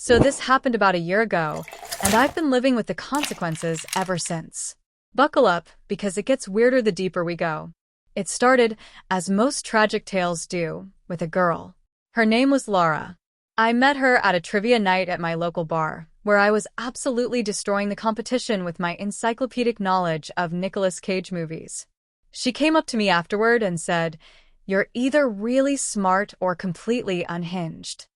So this happened about a year ago, and I've been living with the consequences ever since. Buckle up, because it gets weirder the deeper we go. It started, as most tragic tales do, with a girl. Her name was Laura. I met her at a trivia night at my local bar, where I was absolutely destroying the competition with my encyclopedic knowledge of Nicolas Cage movies. She came up to me afterward and said, "You're either really smart or completely unhinged."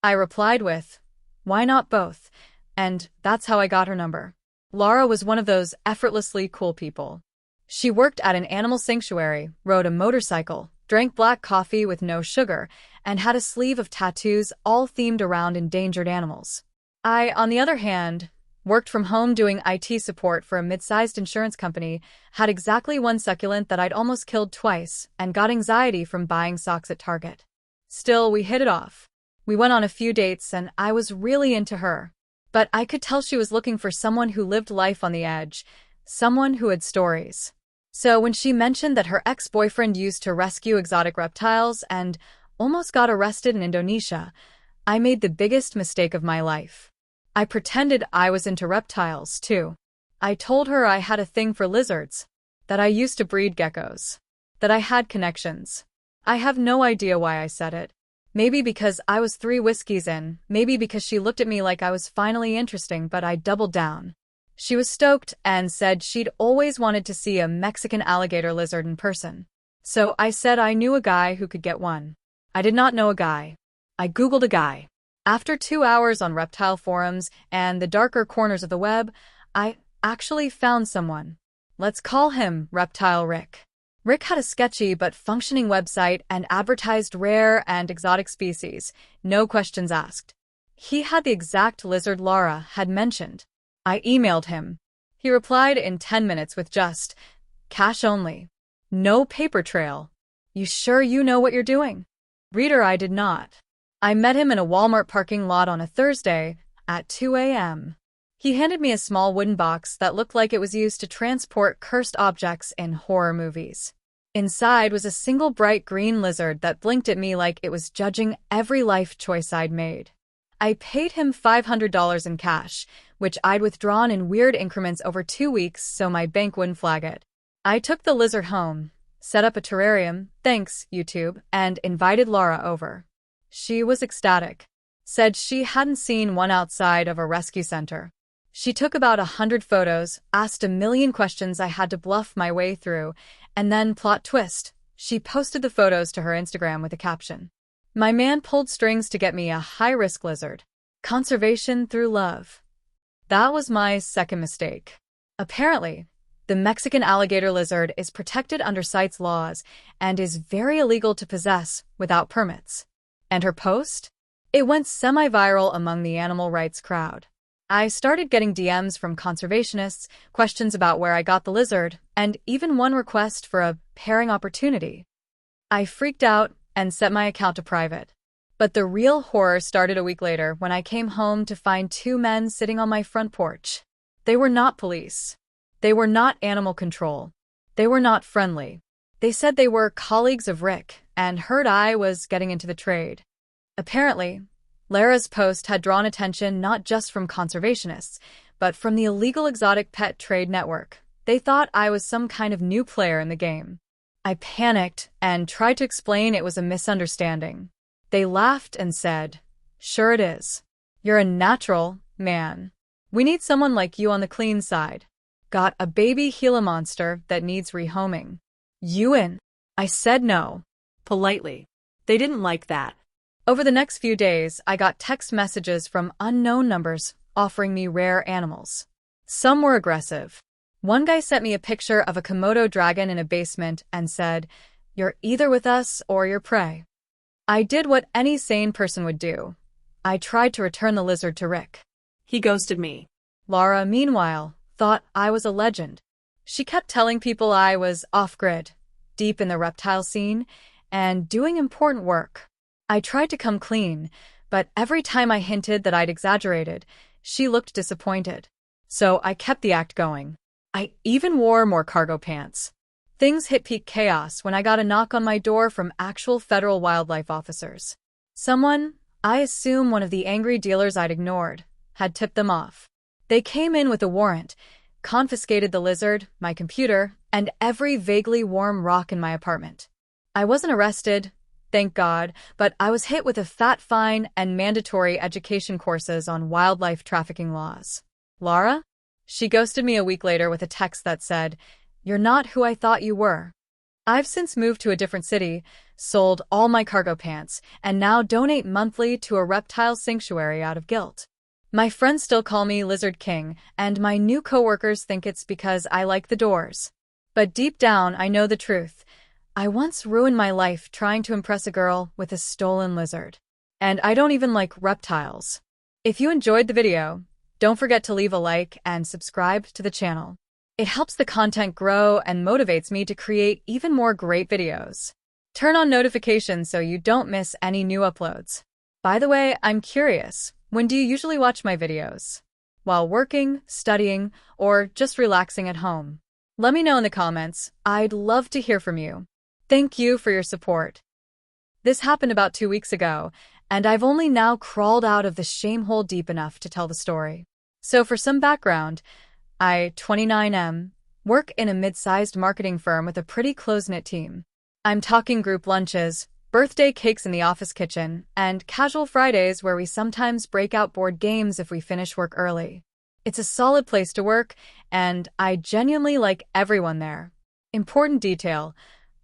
I replied with, "Why not both?" And that's how I got her number. Laura was one of those effortlessly cool people. She worked at an animal sanctuary, rode a motorcycle, drank black coffee with no sugar, and had a sleeve of tattoos all themed around endangered animals. I, on the other hand, worked from home doing IT support for a mid-sized insurance company, had exactly one succulent that I'd almost killed twice, and got anxiety from buying socks at Target. Still, we hit it off. We went on a few dates, and I was really into her. But I could tell she was looking for someone who lived life on the edge, someone who had stories. So when she mentioned that her ex-boyfriend used to rescue exotic reptiles and almost got arrested in Indonesia, I made the biggest mistake of my life. I pretended I was into reptiles, too. I told her I had a thing for lizards, that I used to breed geckos, that I had connections. I have no idea why I said it. Maybe because I was 3 whiskeys in, maybe because she looked at me like I was finally interesting, but I doubled down. She was stoked and said she'd always wanted to see a Mexican alligator lizard in person. So I said I knew a guy who could get one. I did not know a guy. I Googled a guy. After 2 hours on reptile forums and the darker corners of the web, I actually found someone. Let's call him Reptile Rick. Rick had a sketchy but functioning website and advertised rare and exotic species, no questions asked. He had the exact lizard Laura had mentioned. I emailed him. He replied in 10 minutes with just, "Cash only. No paper trail. You sure you know what you're doing?" Reader, I did not. I met him in a Walmart parking lot on a Thursday at 2 a.m. He handed me a small wooden box that looked like it was used to transport cursed objects in horror movies. Inside was a single bright green lizard that blinked at me like it was judging every life choice I'd made. I paid him $500 in cash, which I'd withdrawn in weird increments over 2 weeks so my bank wouldn't flag it. I took the lizard home, set up a terrarium, thanks, YouTube, and invited Laura over. She was ecstatic. Said she hadn't seen one outside of a rescue center. She took about 100 photos, asked a million questions I had to bluff my way through, and then, plot twist, she posted the photos to her Instagram with a caption. My man pulled strings to get me a high-risk lizard. Conservation through love. That was my second mistake. Apparently, the Mexican alligator lizard is protected under CITES laws and is very illegal to possess without permits. And her post? It went semi-viral among the animal rights crowd. I started getting DMs from conservationists, questions about where I got the lizard, and even one request for a pairing opportunity. I freaked out and set my account to private. But the real horror started a week later when I came home to find 2 men sitting on my front porch. They were not police. They were not animal control. They were not friendly. They said they were colleagues of Rick and heard I was getting into the trade. Apparently, Lara's post had drawn attention not just from conservationists, but from the illegal exotic pet trade network. They thought I was some kind of new player in the game. I panicked and tried to explain it was a misunderstanding. They laughed and said, "Sure it is. You're a natural, man. We need someone like you on the clean side. Got a baby Gila monster that needs rehoming. You in?" I said no. Politely. They didn't like that. Over the next few days, I got text messages from unknown numbers offering me rare animals. Some were aggressive. One guy sent me a picture of a Komodo dragon in a basement and said, "You're either with us or you're prey." I did what any sane person would do. I tried to return the lizard to Rick. He ghosted me. Laura, meanwhile, thought I was a legend. She kept telling people I was off-grid, deep in the reptile scene, and doing important work. I tried to come clean, but every time I hinted that I'd exaggerated, she looked disappointed. So I kept the act going. I even wore more cargo pants. Things hit peak chaos when I got a knock on my door from actual federal wildlife officers. Someone I assume one of the angry dealers I'd ignored had tipped them off. They came in with a warrant, confiscated the lizard, my computer, and every vaguely warm rock in my apartment. I wasn't arrested, thank God, but I was hit with a fat fine and mandatory education courses on wildlife trafficking laws. Laura? She ghosted me a week later with a text that said, "You're not who I thought you were." I've since moved to a different city, sold all my cargo pants, and now donate monthly to a reptile sanctuary out of guilt. My friends still call me Lizard King, and my new coworkers think it's because I like the doors. But deep down, I know the truth. I once ruined my life trying to impress a girl with a stolen lizard. And I don't even like reptiles. If you enjoyed the video, don't forget to leave a like and subscribe to the channel. It helps the content grow and motivates me to create even more great videos. Turn on notifications so you don't miss any new uploads. By the way, I'm curious, when do you usually watch my videos? While working, studying, or just relaxing at home? Let me know in the comments. I'd love to hear from you. Thank you for your support. This happened about 2 weeks ago, and I've only now crawled out of the shame hole deep enough to tell the story. So for some background, I, 29M, work in a mid-sized marketing firm with a pretty close-knit team. I'm talking group lunches, birthday cakes in the office kitchen, and casual Fridays where we sometimes break out board games if we finish work early. It's a solid place to work, and I genuinely like everyone there. Important detail,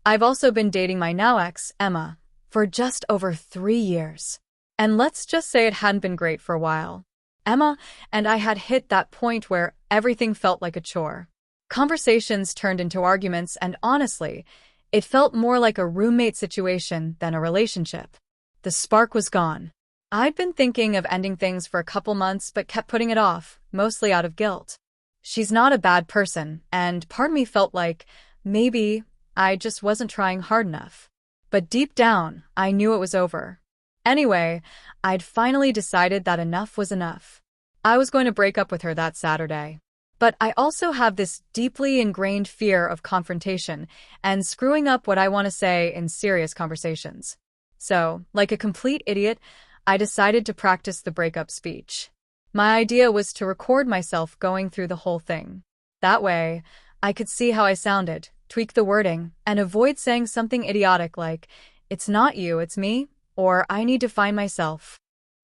I've also been dating my now ex, Emma, for just over 3 years. And let's just say it hadn't been great for a while. Emma and I had hit that point where everything felt like a chore. Conversations turned into arguments, and honestly, it felt more like a roommate situation than a relationship. The spark was gone. I'd been thinking of ending things for a couple months but kept putting it off, mostly out of guilt. She's not a bad person, and part of me felt like maybe I just wasn't trying hard enough. But deep down, I knew it was over. Anyway, I'd finally decided that enough was enough. I was going to break up with her that Saturday. But I also have this deeply ingrained fear of confrontation and screwing up what I want to say in serious conversations. So, like a complete idiot, I decided to practice the breakup speech. My idea was to record myself going through the whole thing. That way, I could see how I sounded, tweak the wording, and avoid saying something idiotic like, "It's not you, it's me," or "I need to find myself."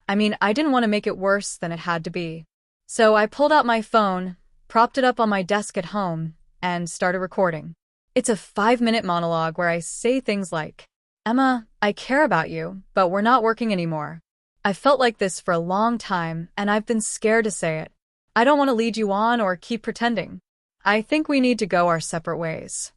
I mean, I didn't want to make it worse than it had to be. So I pulled out my phone, propped it up on my desk at home, and started recording. It's a 5-minute monologue where I say things like, "Emma, I care about you, but we're not working anymore. I felt like this for a long time, and I've been scared to say it. I don't want to lead you on or keep pretending. I think we need to go our separate ways."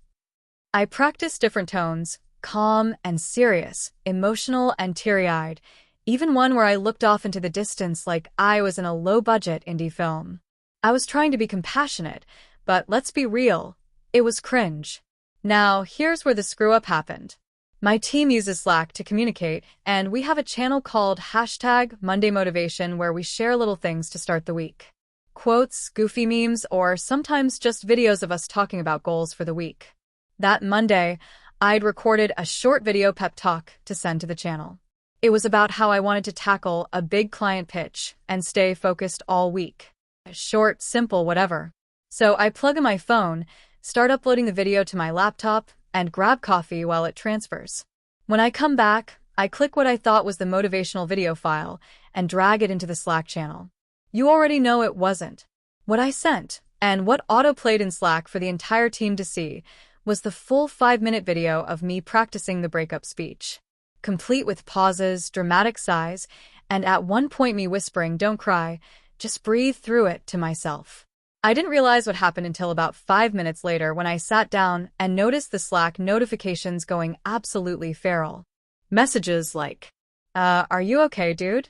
I practiced different tones, calm and serious, emotional and teary-eyed, even one where I looked off into the distance like I was in a low-budget indie film. I was trying to be compassionate, but let's be real, it was cringe. Now, here's where the screw-up happened. My team uses Slack to communicate, and we have a channel called #MondayMotivation where we share little things to start the week. Quotes, goofy memes, or sometimes just videos of us talking about goals for the week. That Monday, I'd recorded a short video pep talk to send to the channel. It was about how I wanted to tackle a big client pitch and stay focused all week. Short, simple, whatever. So I plug in my phone, start uploading the video to my laptop, and grab coffee while it transfers. When I come back, I click what I thought was the motivational video file and drag it into the Slack channel. You already know it wasn't. What I sent, and what auto-played in Slack for the entire team to see, was the full 5-minute video of me practicing the breakup speech, complete with pauses, dramatic sighs, and at one point me whispering, "Don't cry, just breathe through it," to myself. I didn't realize what happened until about 5 minutes later when I sat down and noticed the Slack notifications going absolutely feral. Messages like, "Are you okay, dude?"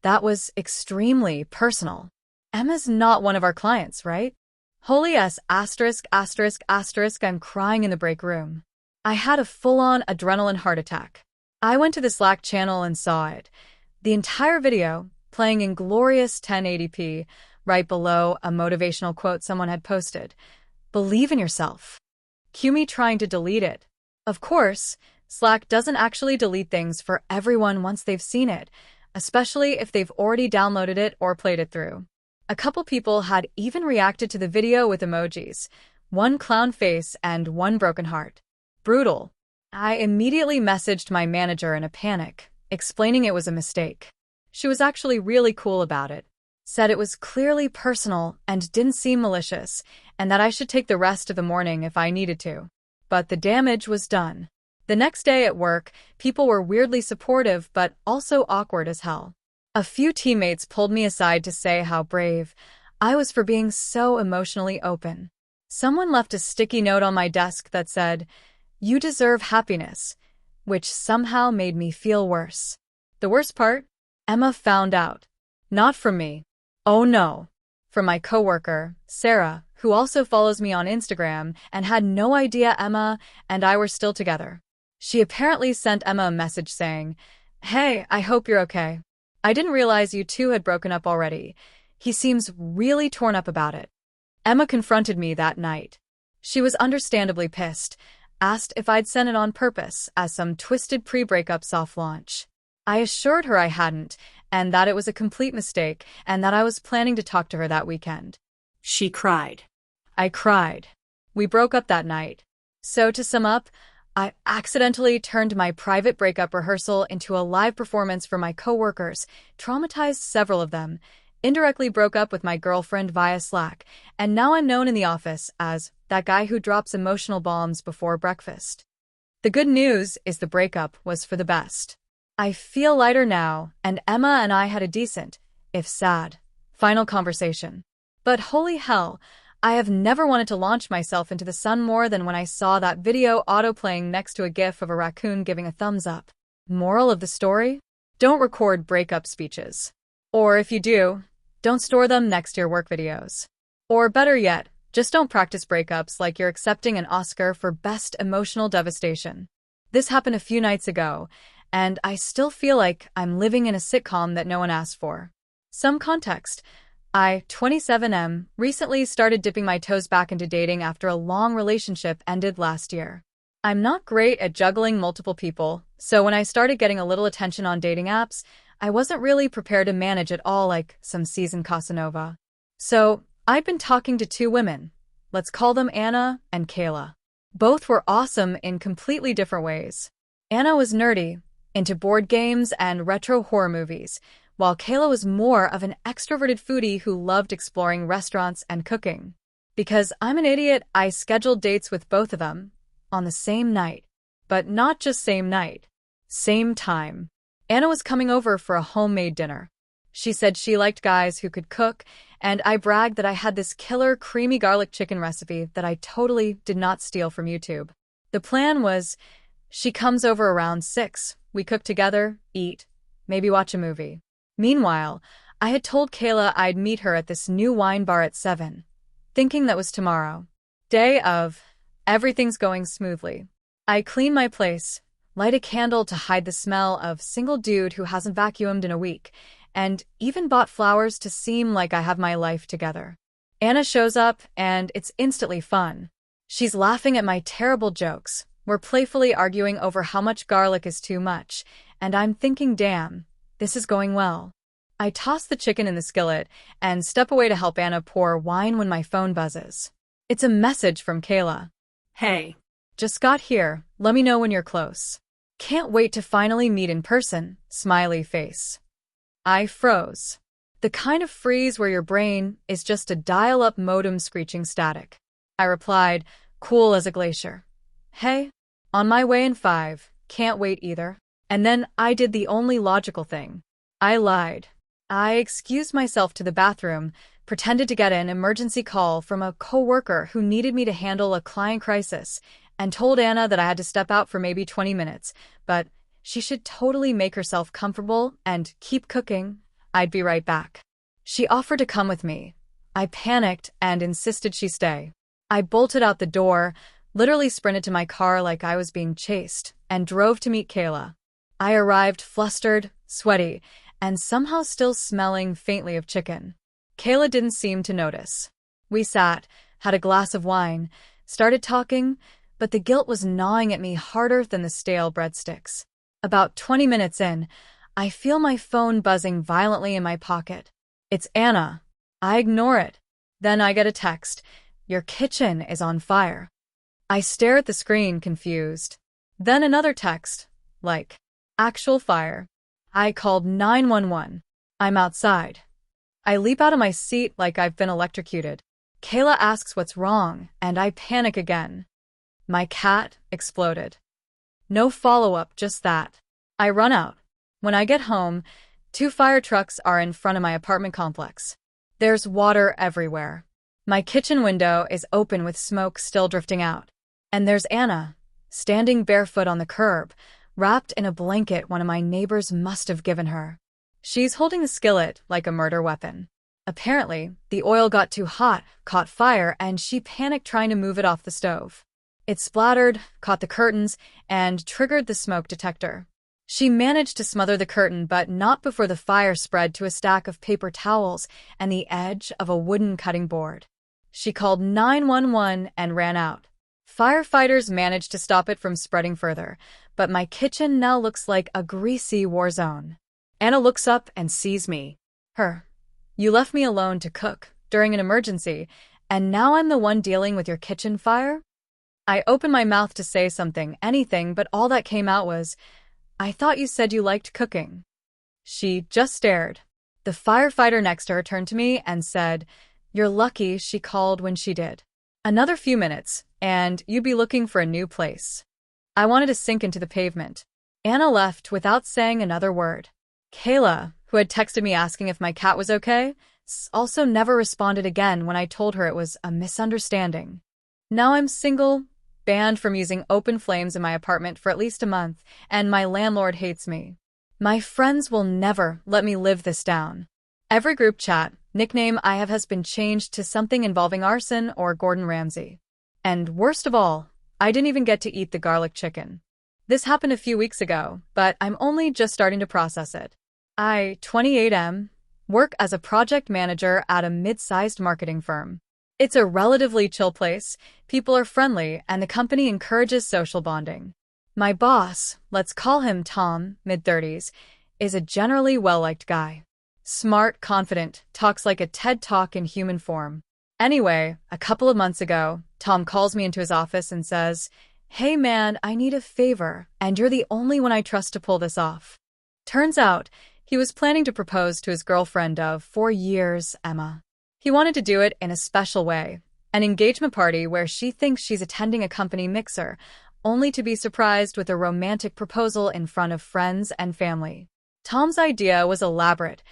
That was extremely personal. Emma's not one of our clients, right? Holy S asterisk asterisk asterisk, I'm crying in the break room. I had a full-on adrenaline heart attack. I went to the Slack channel and saw it. The entire video, playing in glorious 1080p, right below a motivational quote someone had posted. "Believe in yourself." Cue me trying to delete it. Of course, Slack doesn't actually delete things for everyone once they've seen it. especially if they've already downloaded it or played it through. A couple people had even reacted to the video with emojis, one clown face and one broken heart. Brutal. I immediately messaged my manager in a panic, explaining it was a mistake. She was actually really cool about it, said it was clearly personal and didn't seem malicious, and that I should take the rest of the morning if I needed to. But the damage was done. The next day at work, people were weirdly supportive but also awkward as hell. A few teammates pulled me aside to say how brave I was for being so emotionally open. Someone left a sticky note on my desk that said, "You deserve happiness," which somehow made me feel worse. The worst part? Emma found out. Not from me. Oh no. From my coworker, Sarah, who also follows me on Instagram and had no idea Emma and I were still together. She apparently sent Emma a message saying, "Hey, I hope you're okay. I didn't realize you two had broken up already. He seems really torn up about it." Emma confronted me that night. She was understandably pissed, asked if I'd sent it on purpose as some twisted pre-breakup soft launch. I assured her I hadn't, and that it was a complete mistake, and that I was planning to talk to her that weekend. She cried. I cried. We broke up that night. So to sum up, I accidentally turned my private breakup rehearsal into a live performance for my coworkers, traumatized several of them, indirectly broke up with my girlfriend via Slack, and now I'm known in the office as that guy who drops emotional bombs before breakfast. The good news is the breakup was for the best. I feel lighter now, and Emma and I had a decent, if sad, final conversation. But holy hell, I have never wanted to launch myself into the sun more than when I saw that video autoplaying next to a gif of a raccoon giving a thumbs up. Moral of the story? Don't record breakup speeches. Or if you do, don't store them next to your work videos. Or better yet, just don't practice breakups like you're accepting an Oscar for best emotional devastation. This happened a few nights ago, and I still feel like I'm living in a sitcom that no one asked for. Some context. I, 27M, recently started dipping my toes back into dating after a long relationship ended last year. I'm not great at juggling multiple people, so when I started getting a little attention on dating apps, I wasn't really prepared to manage it all like some seasoned Casanova. So, I've been talking to two women. Let's call them Anna and Kayla. Both were awesome in completely different ways. Anna was nerdy, into board games and retro horror movies, while Kayla was more of an extroverted foodie who loved exploring restaurants and cooking. Because I'm an idiot, I scheduled dates with both of them on the same night. But not just same night. Same time. Anna was coming over for a homemade dinner. She said she liked guys who could cook, and I bragged that I had this killer creamy garlic chicken recipe that I totally did not steal from YouTube. The plan was, she comes over around 6, we cook together, eat, maybe watch a movie. Meanwhile, I had told Kayla I'd meet her at this new wine bar at 7, thinking that was tomorrow. Day of, everything's going smoothly. I clean my place, light a candle to hide the smell of single dude who hasn't vacuumed in a week, and even bought flowers to seem like I have my life together. Anna shows up, and it's instantly fun. She's laughing at my terrible jokes. We're playfully arguing over how much garlic is too much, and I'm thinking, damn, this is going well. I toss the chicken in the skillet and step away to help Anna pour wine when my phone buzzes. It's a message from Kayla. Hey. Just got here, let me know when you're close. Can't wait to finally meet in person, smiley face. I froze. The kind of freeze where your brain is just a dial-up modem screeching static. I replied, cool as a glacier. Hey, on my way in 5, can't wait either. And then I did the only logical thing. I lied. I excused myself to the bathroom, pretended to get an emergency call from a coworker who needed me to handle a client crisis, and told Anna that I had to step out for maybe 20 minutes, but she should totally make herself comfortable and keep cooking. I'd be right back. She offered to come with me. I panicked and insisted she stay. I bolted out the door, literally sprinted to my car like I was being chased, and drove to meet Kayla. I arrived flustered, sweaty, and somehow still smelling faintly of chicken. Kayla didn't seem to notice. We sat, had a glass of wine, started talking, but the guilt was gnawing at me harder than the stale breadsticks. About 20 minutes in, I feel my phone buzzing violently in my pocket. It's Anna. I ignore it. Then I get a text. Your kitchen is on fire. I stare at the screen, confused. Then another text, like, actual fire. I called 911. I'm outside. I leap out of my seat like I've been electrocuted. Kayla asks what's wrong, and I panic again. My cat exploded. No follow-up, just that. I run out. When I get home, 2 fire trucks are in front of my apartment complex. There's water everywhere. My kitchen window is open with smoke still drifting out. And there's Anna, standing barefoot on the curb, wrapped in a blanket one of my neighbors must have given her. She's holding the skillet like a murder weapon. Apparently, the oil got too hot, caught fire, and she panicked trying to move it off the stove. It splattered, caught the curtains, and triggered the smoke detector. She managed to smother the curtain, but not before the fire spread to a stack of paper towels and the edge of a wooden cutting board. She called 911 and ran out. Firefighters managed to stop it from spreading further, but my kitchen now looks like a greasy war zone. Anna looks up and sees me. You left me alone to cook during an emergency, and now I'm the one dealing with your kitchen fire? I opened my mouth to say something, anything, but all that came out was, I thought you said you liked cooking. She just stared. The firefighter next to her turned to me and said, You're lucky she called when she did. Another few minutes, and you'd be looking for a new place. I wanted to sink into the pavement. Anna left without saying another word. Kayla, who had texted me asking if my cat was okay, also never responded again when I told her it was a misunderstanding. Now I'm single, banned from using open flames in my apartment for at least a month, and my landlord hates me. My friends will never let me live this down. Every group chat nickname I have has been changed to something involving arson or Gordon Ramsay. And worst of all, I didn't even get to eat the garlic chicken. This happened a few weeks ago, but I'm only just starting to process it. I, 28M, work as a project manager at a mid-sized marketing firm. It's a relatively chill place, people are friendly, and the company encourages social bonding. My boss, let's call him Tom, mid-30s, is a generally well-liked guy. Smart, confident, talks like a TED Talk in human form. Anyway, a couple of months ago, Tom calls me into his office and says, Hey man, I need a favor, and you're the only one I trust to pull this off. Turns out, he was planning to propose to his girlfriend of 4 years, Emma. He wanted to do it in a special way, an engagement party where she thinks she's attending a company mixer, only to be surprised with a romantic proposal in front of friends and family. Tom's idea was elaborate.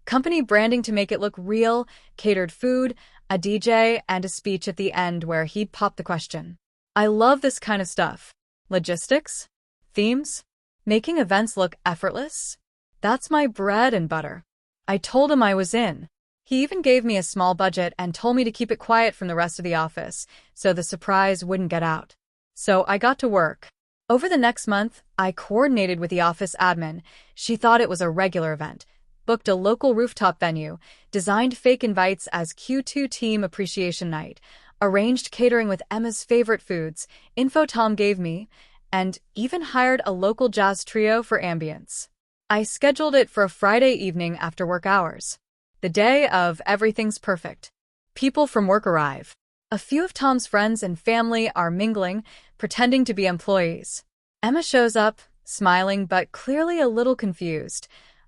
Company branding to make it look real, catered food, a DJ, and a speech at the end where he'd pop the question. I love this kind of stuff. Logistics? Themes? Making events look effortless? That's my bread and butter. I told him I was in. He even gave me a small budget and told me to keep it quiet from the rest of the office, so the surprise wouldn't get out. So I got to work. Over the next month, I coordinated with the office admin. She thought it was a regular event, booked a local rooftop venue, designed fake invites as Q2 Team Appreciation Night, arranged catering with Emma's favorite foods, info Tom gave me, and even hired a local jazz trio for ambience. I scheduled it for a Friday evening after work hours. The day of everything's perfect. People from work arrive. A few of Tom's friends and family are mingling, pretending to be employees. Emma shows up, smiling but clearly a little confused.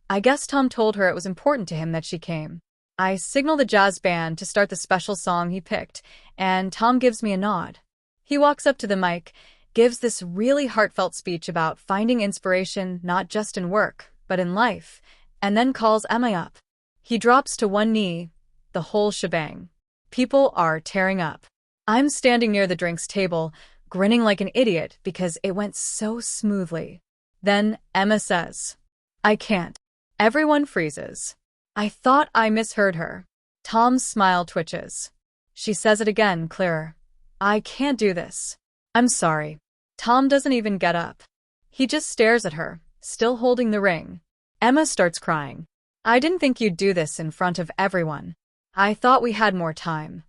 I guess Tom told her it was important to him that she came. I signal the jazz band to start the special song he picked, and Tom gives me a nod. He walks up to the mic, gives this really heartfelt speech about finding inspiration not just in work, but in life, and then calls Emma up. He drops to one knee, the whole shebang. People are tearing up. I'm standing near the drinks table, grinning like an idiot because it went so smoothly. Then Emma says, I can't. Everyone freezes. I thought I misheard her. Tom's smile twitches. She says it again, clearer. I can't do this. I'm sorry. Tom doesn't even get up. He just stares at her, still holding the ring. Emma starts crying. I didn't think you'd do this in front of everyone. I thought we had more time.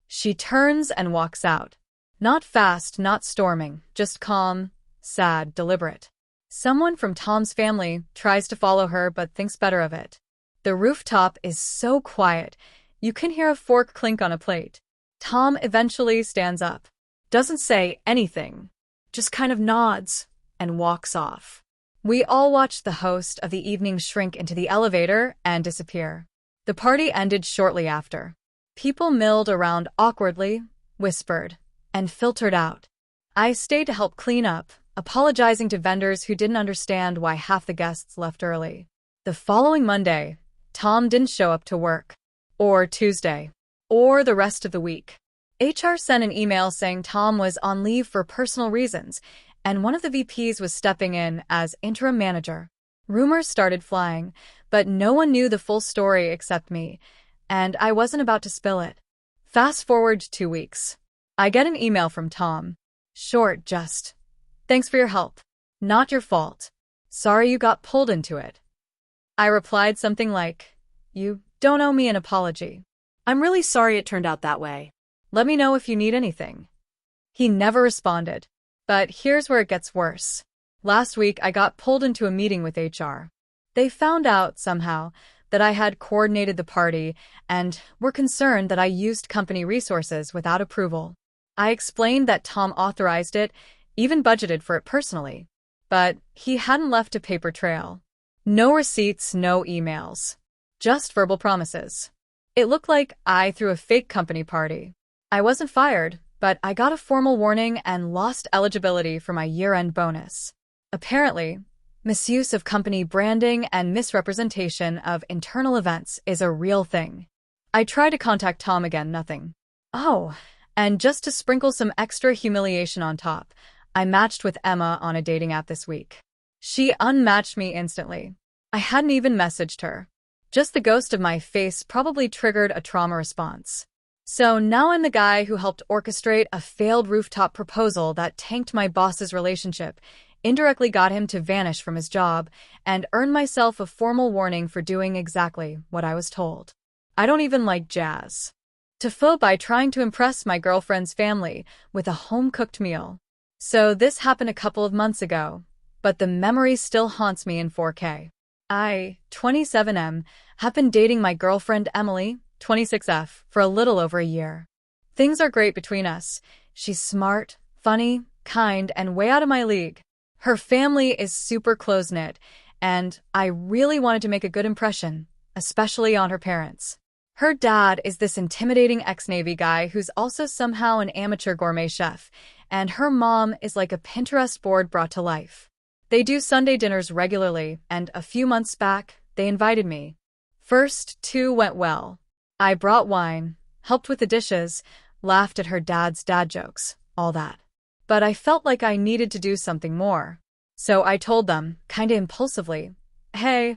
She turns and walks out. Not fast, not storming, just calm, sad, deliberate. Someone from Tom's family tries to follow her but thinks better of it. The rooftop is so quiet, you can hear a fork clink on a plate. Tom eventually stands up. Doesn't say anything, just kind of nods and walks off. We all watch the host of the evening shrink into the elevator and disappear. The party ended shortly after. People milled around awkwardly, whispered, and filtered out. I stayed to help clean up, apologizing to vendors who didn't understand why half the guests left early. The following Monday, Tom didn't show up to work. Or Tuesday. Or the rest of the week. HR sent an email saying Tom was on leave for personal reasons, and one of the VPs was stepping in as interim manager. Rumors started flying, but no one knew the full story except me, and I wasn't about to spill it. Fast forward 2 weeks. I get an email from Tom. Short, just, "Thanks for your help. Not your fault. Sorry you got pulled into it." I replied something like, "You don't owe me an apology. I'm really sorry it turned out that way. Let me know if you need anything." He never responded. But here's where it gets worse. Last week, I got pulled into a meeting with HR. They found out, somehow, that I had coordinated the party and were concerned that I used company resources without approval. I explained that Tom authorized it, even budgeted for it personally. But he hadn't left a paper trail. No receipts, no emails. Just verbal promises. It looked like I threw a fake company party. I wasn't fired, but I got a formal warning and lost eligibility for my year-end bonus. Apparently, misuse of company branding and misrepresentation of internal events is a real thing. I tried to contact Tom again, nothing. Oh, and just to sprinkle some extra humiliation on top, I matched with Emma on a dating app this week. She unmatched me instantly. I hadn't even messaged her. Just the ghost of my face probably triggered a trauma response. So now I'm the guy who helped orchestrate a failed rooftop proposal that tanked my boss's relationship, indirectly got him to vanish from his job, and earned myself a formal warning for doing exactly what I was told. I don't even like jazz. TIFU by trying to impress my girlfriend's family with a home-cooked meal. So this happened a couple of months ago, but the memory still haunts me in 4K. I, 27M, have been dating my girlfriend Emily, 26F, for a little over a year. Things are great between us. She's smart, funny, kind, and way out of my league. Her family is super close-knit, and I really wanted to make a good impression, especially on her parents. Her dad is this intimidating ex-Navy guy who's also somehow an amateur gourmet chef, and her mom is like a Pinterest board brought to life. They do Sunday dinners regularly, and a few months back, they invited me. First 2 went well. I brought wine, helped with the dishes, laughed at her dad's dad jokes, all that. But I felt like I needed to do something more. So I told them, kinda impulsively, "Hey,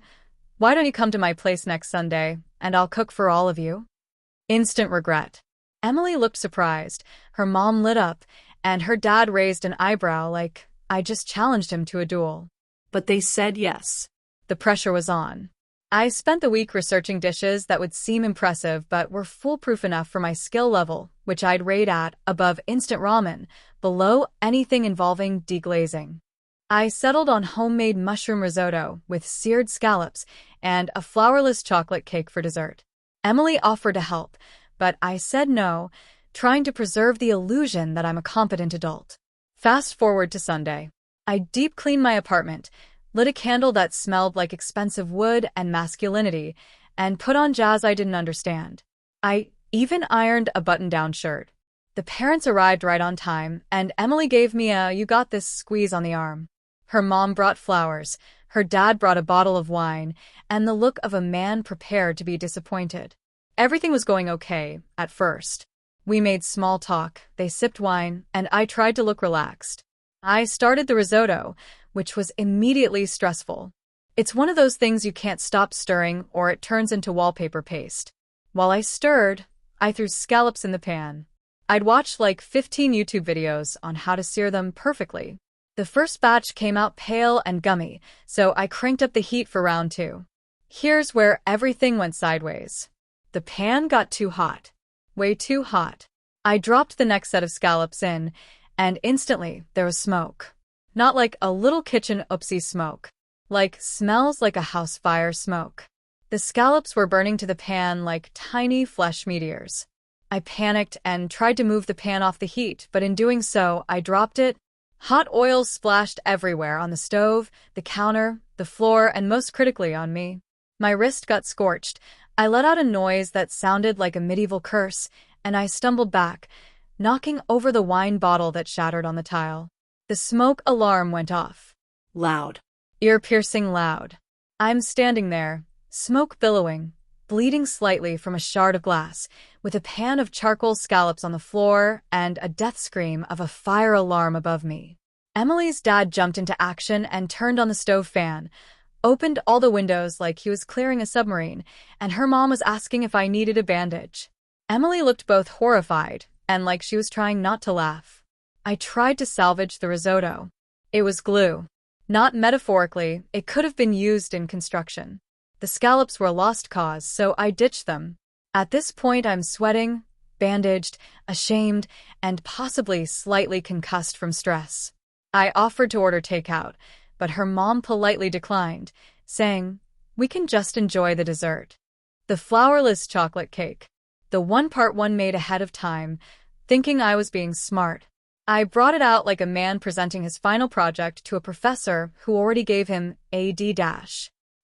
why don't you come to my place next Sunday, and I'll cook for all of you?" Instant regret. Emily looked surprised, her mom lit up, and her dad raised an eyebrow like I just challenged him to a duel. But they said yes. The pressure was on. I spent the week researching dishes that would seem impressive but were foolproof enough for my skill level, which I'd rate at above instant ramen, below anything involving deglazing. I settled on homemade mushroom risotto with seared scallops and a flourless chocolate cake for dessert. Emily offered to help, but I said no, trying to preserve the illusion that I'm a competent adult. Fast forward to Sunday. I deep cleaned my apartment, lit a candle that smelled like expensive wood and masculinity, and put on jazz I didn't understand. I even ironed a button-down shirt. The parents arrived right on time, and Emily gave me a "you got this" squeeze on the arm. Her mom brought flowers, her dad brought a bottle of wine, and the look of a man prepared to be disappointed. Everything was going okay, at first. We made small talk, they sipped wine, and I tried to look relaxed. I started the risotto, which was immediately stressful. It's one of those things you can't stop stirring or it turns into wallpaper paste. While I stirred, I threw scallops in the pan. I'd watched like 15 YouTube videos on how to sear them perfectly. The first batch came out pale and gummy, so I cranked up the heat for round 2. Here's where everything went sideways. The pan got too hot. Way too hot. I dropped the next set of scallops in, and instantly there was smoke. Not like a little kitchen oopsie smoke. Like smells like a house fire smoke. The scallops were burning to the pan like tiny flesh meteors. I panicked and tried to move the pan off the heat, but in doing so, I dropped it. Hot oil splashed everywhere on the stove, the counter, the floor, and most critically on me. My wrist got scorched. I let out a noise that sounded like a medieval curse, and I stumbled back, knocking over the wine bottle that shattered on the tile. The smoke alarm went off. Loud. Ear-piercing loud. I'm standing there, smoke billowing, bleeding slightly from a shard of glass, with a pan of charcoal scallops on the floor and a death scream of a fire alarm above me. Emily's dad jumped into action and turned on the stove fan, opened all the windows like he was clearing a submarine, and her mom was asking if I needed a bandage. Emily looked both horrified and like she was trying not to laugh. I tried to salvage the risotto. It was glue. Not metaphorically, it could have been used in construction. The scallops were a lost cause, so I ditched them. At this point, I'm sweating, bandaged, ashamed, and possibly slightly concussed from stress. I offered to order takeout, but her mom politely declined, saying, "We can just enjoy the dessert." The flourless chocolate cake. The one part one made ahead of time, thinking I was being smart. I brought it out like a man presenting his final project to a professor who already gave him a D-.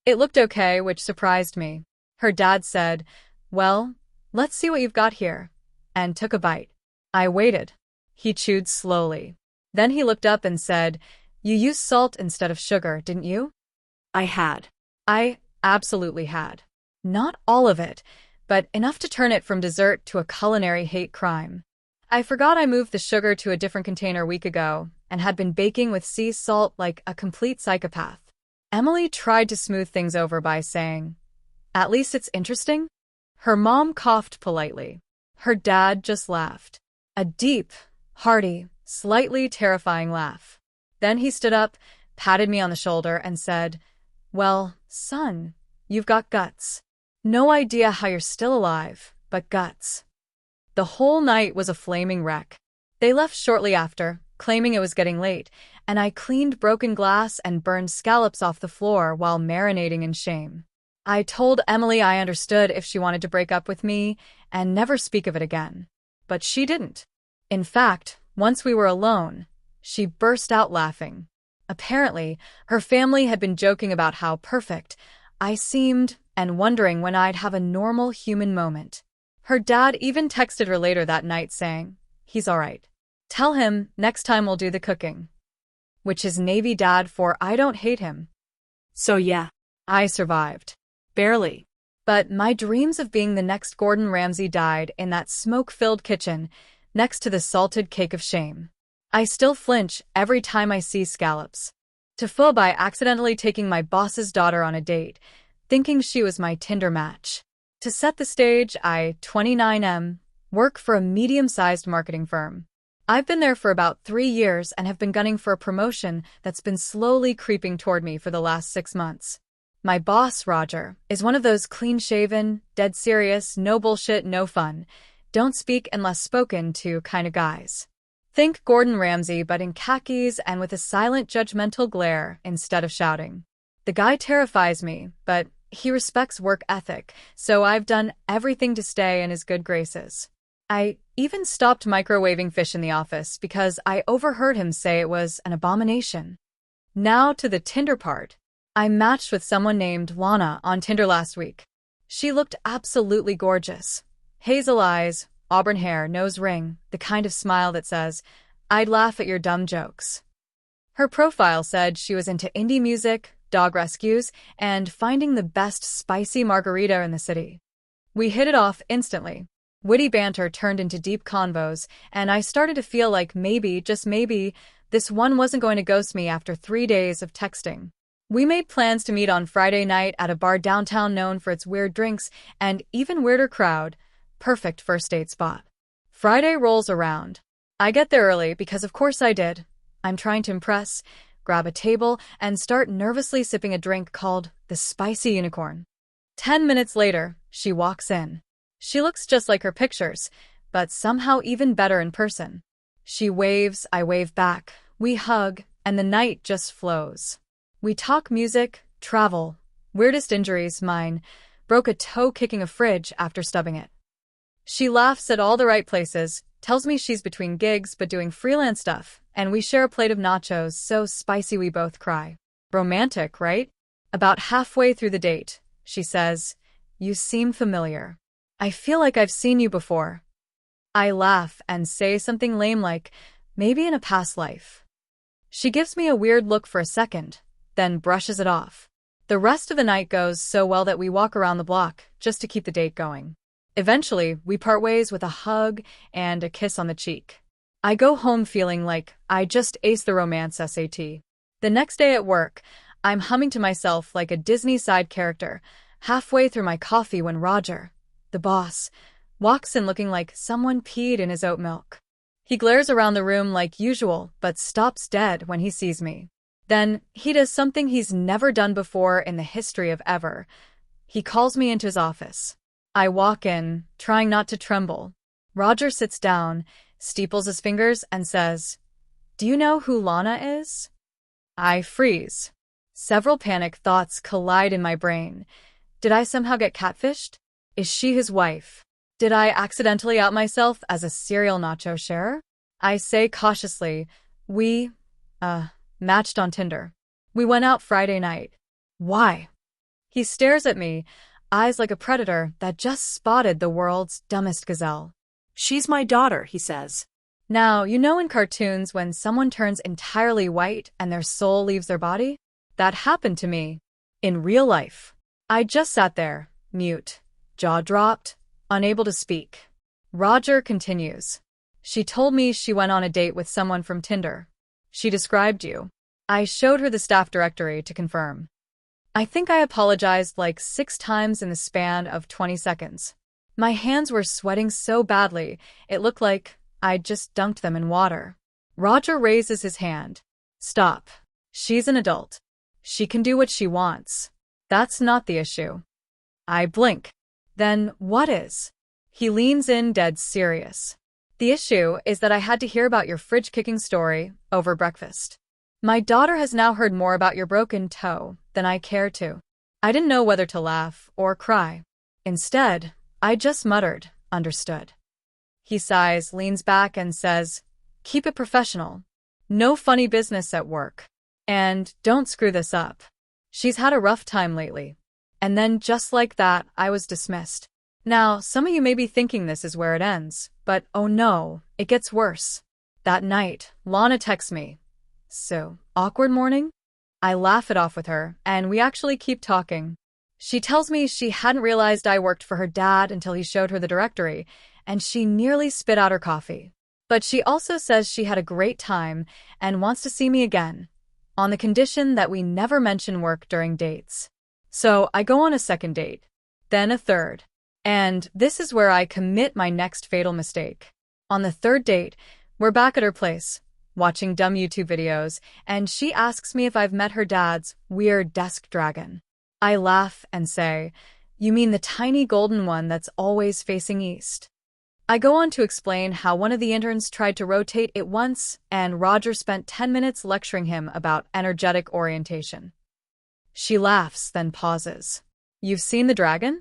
It looked okay, which surprised me. Her dad said, "Well, let's see what you've got here," and took a bite. I waited. He chewed slowly. Then he looked up and said, "You used salt instead of sugar, didn't you?" I had. I absolutely had. Not all of it, but enough to turn it from dessert to a culinary hate crime. I forgot I moved the sugar to a different container a week ago and had been baking with sea salt like a complete psychopath. Emily tried to smooth things over by saying, "At least it's interesting." Her mom coughed politely. Her dad just laughed. A deep, hearty, slightly terrifying laugh. Then he stood up, patted me on the shoulder, and said, "Well, son, you've got guts. No idea how you're still alive, but guts." The whole night was a flaming wreck. They left shortly after, claiming it was getting late, and I cleaned broken glass and burned scallops off the floor while marinating in shame. I told Emily I understood if she wanted to break up with me and never speak of it again. But she didn't. In fact, once we were alone, she burst out laughing. Apparently, her family had been joking about how perfect I seemed and wondering when I'd have a normal human moment. Her dad even texted her later that night saying, "He's all right. Tell him next time we'll do the cooking." Which is Navy dad for "I don't hate him." So yeah, I survived. barely. But my dreams of being the next Gordon Ramsay died in that smoke-filled kitchen next to the salted cake of shame. I still flinch every time I see scallops. TIFU by accidentally taking my boss's daughter on a date, thinking she was my Tinder match. To set the stage, I, 29M, work for a medium-sized marketing firm. I've been there for about 3 years and have been gunning for a promotion that's been slowly creeping toward me for the last 6 months. My boss, Roger, is one of those clean-shaven, dead serious, no bullshit, no fun, don't speak unless spoken to kind of guys. Think Gordon Ramsay but in khakis and with a silent judgmental glare instead of shouting. The guy terrifies me, but he respects work ethic, so I've done everything to stay in his good graces. I even stopped microwaving fish in the office because I overheard him say it was an abomination. Now to the Tinder part. I matched with someone named Lana on Tinder last week. She looked absolutely gorgeous. Hazel eyes, auburn hair, nose ring, the kind of smile that says, "I'd laugh at your dumb jokes." Her profile said she was into indie music, dog rescues, and finding the best spicy margarita in the city. We hit it off instantly. Witty banter turned into deep convos, and I started to feel like maybe, just maybe, this one wasn't going to ghost me after 3 days of texting. We made plans to meet on Friday night at a bar downtown known for its weird drinks and even weirder crowd. Perfect first date spot. Friday rolls around. I get there early because of course I did. I'm trying to impress, grab a table, and start nervously sipping a drink called the Spicy Unicorn. 10 minutes later, she walks in. She looks just like her pictures, but somehow even better in person. She waves, I wave back, we hug, and the night just flows. We talk music, travel, weirdest injuries, mine. Broke a toe kicking a fridge after stubbing it. She laughs at all the right places, tells me she's between gigs but doing freelance stuff, and we share a plate of nachos so spicy we both cry. Romantic, right? About halfway through the date, she says, "You seem familiar. I feel like I've seen you before." I laugh and say something lame like, "Maybe in a past life." She gives me a weird look for a second, then brushes it off. The rest of the night goes so well that we walk around the block just to keep the date going. Eventually, we part ways with a hug and a kiss on the cheek. I go home feeling like I just aced the romance SAT. The next day at work, I'm humming to myself like a Disney side character, halfway through my coffee when Roger, the boss, walks in looking like someone peed in his oat milk. He glares around the room like usual, but stops dead when he sees me. Then, he does something he's never done before in the history of ever. He calls me into his office. I walk in, trying not to tremble. Roger sits down, steeples his fingers, and says, "Do you know who Lana is?" I freeze. Several panic thoughts collide in my brain. Did I somehow get catfished? Is she his wife? Did I accidentally out myself as a serial nacho sharer? I say cautiously, we, matched on Tinder. We went out Friday night. Why? He stares at me, eyes like a predator that just spotted the world's dumbest gazelle. "She's my daughter," he says. Now, you know in cartoons when someone turns entirely white and their soul leaves their body? That happened to me. In real life. I just sat there, mute, jaw dropped, unable to speak. Roger continues. "She told me she went on a date with someone from Tinder. She described you." I showed her the staff directory to confirm. I think I apologized like 6 times in the span of 20 seconds. My hands were sweating so badly, it looked like I'd just dunked them in water. Roger raises his hand. "Stop. She's an adult. She can do what she wants. That's not the issue." I blink. "Then what is?" He leans in dead serious. "The issue is that I had to hear about your fridge-kicking story over breakfast. My daughter has now heard more about your broken toe than I care to." I didn't know whether to laugh or cry. Instead, I just muttered, "Understood." He sighs, leans back, and says, "Keep it professional. No funny business at work. And don't screw this up. She's had a rough time lately." And then just like that, I was dismissed. Now, some of you may be thinking this is where it ends, but oh no, it gets worse. That night, Lana texts me. "So, awkward morning?" I laugh it off with her, and we actually keep talking. She tells me she hadn't realized I worked for her dad until he showed her the directory, and she nearly spit out her coffee. But she also says she had a great time and wants to see me again, on the condition that we never mention work during dates. So I go on a second date, then a third. And this is where I commit my next fatal mistake. On the third date, we're back at her place, watching dumb YouTube videos, and she asks me if I've met her dad's weird desk dragon. I laugh and say, "You mean the tiny golden one that's always facing east?" I go on to explain how one of the interns tried to rotate it once, and Roger spent 10 minutes lecturing him about energetic orientation. She laughs, then pauses. "You've seen the dragon?"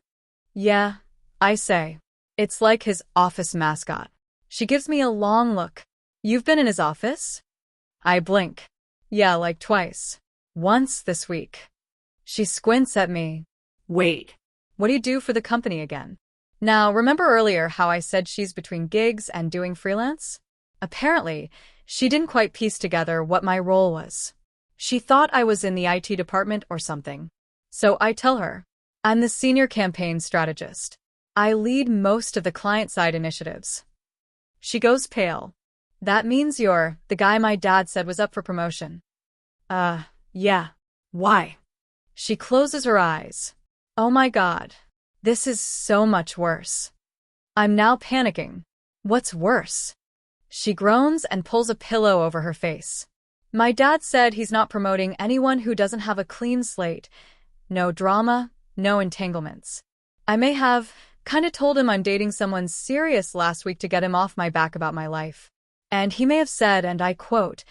"Yeah," I say. "It's like his office mascot." She gives me a long look. "You've been in his office?" I blink. "Yeah, like twice. Once this week." She squints at me. "Wait. "What do you do for the company again?" Now, remember earlier how I said she's between gigs and doing freelance? Apparently, she didn't quite piece together what my role was. She thought I was in the IT department or something. So I tell her, "I'm the senior campaign strategist. I lead most of the client-side initiatives." She goes pale. "That means you're the guy my dad said was up for promotion." Yeah. Why?" She closes her eyes. Oh my God. This is so much worse. I'm now panicking. What's worse? She groans and pulls a pillow over her face. My dad said he's not promoting anyone who doesn't have a clean slate. No drama, no entanglements. I may have kinda told him I'm dating someone serious last week to get him off my back about my life. And he may have said, and I quote,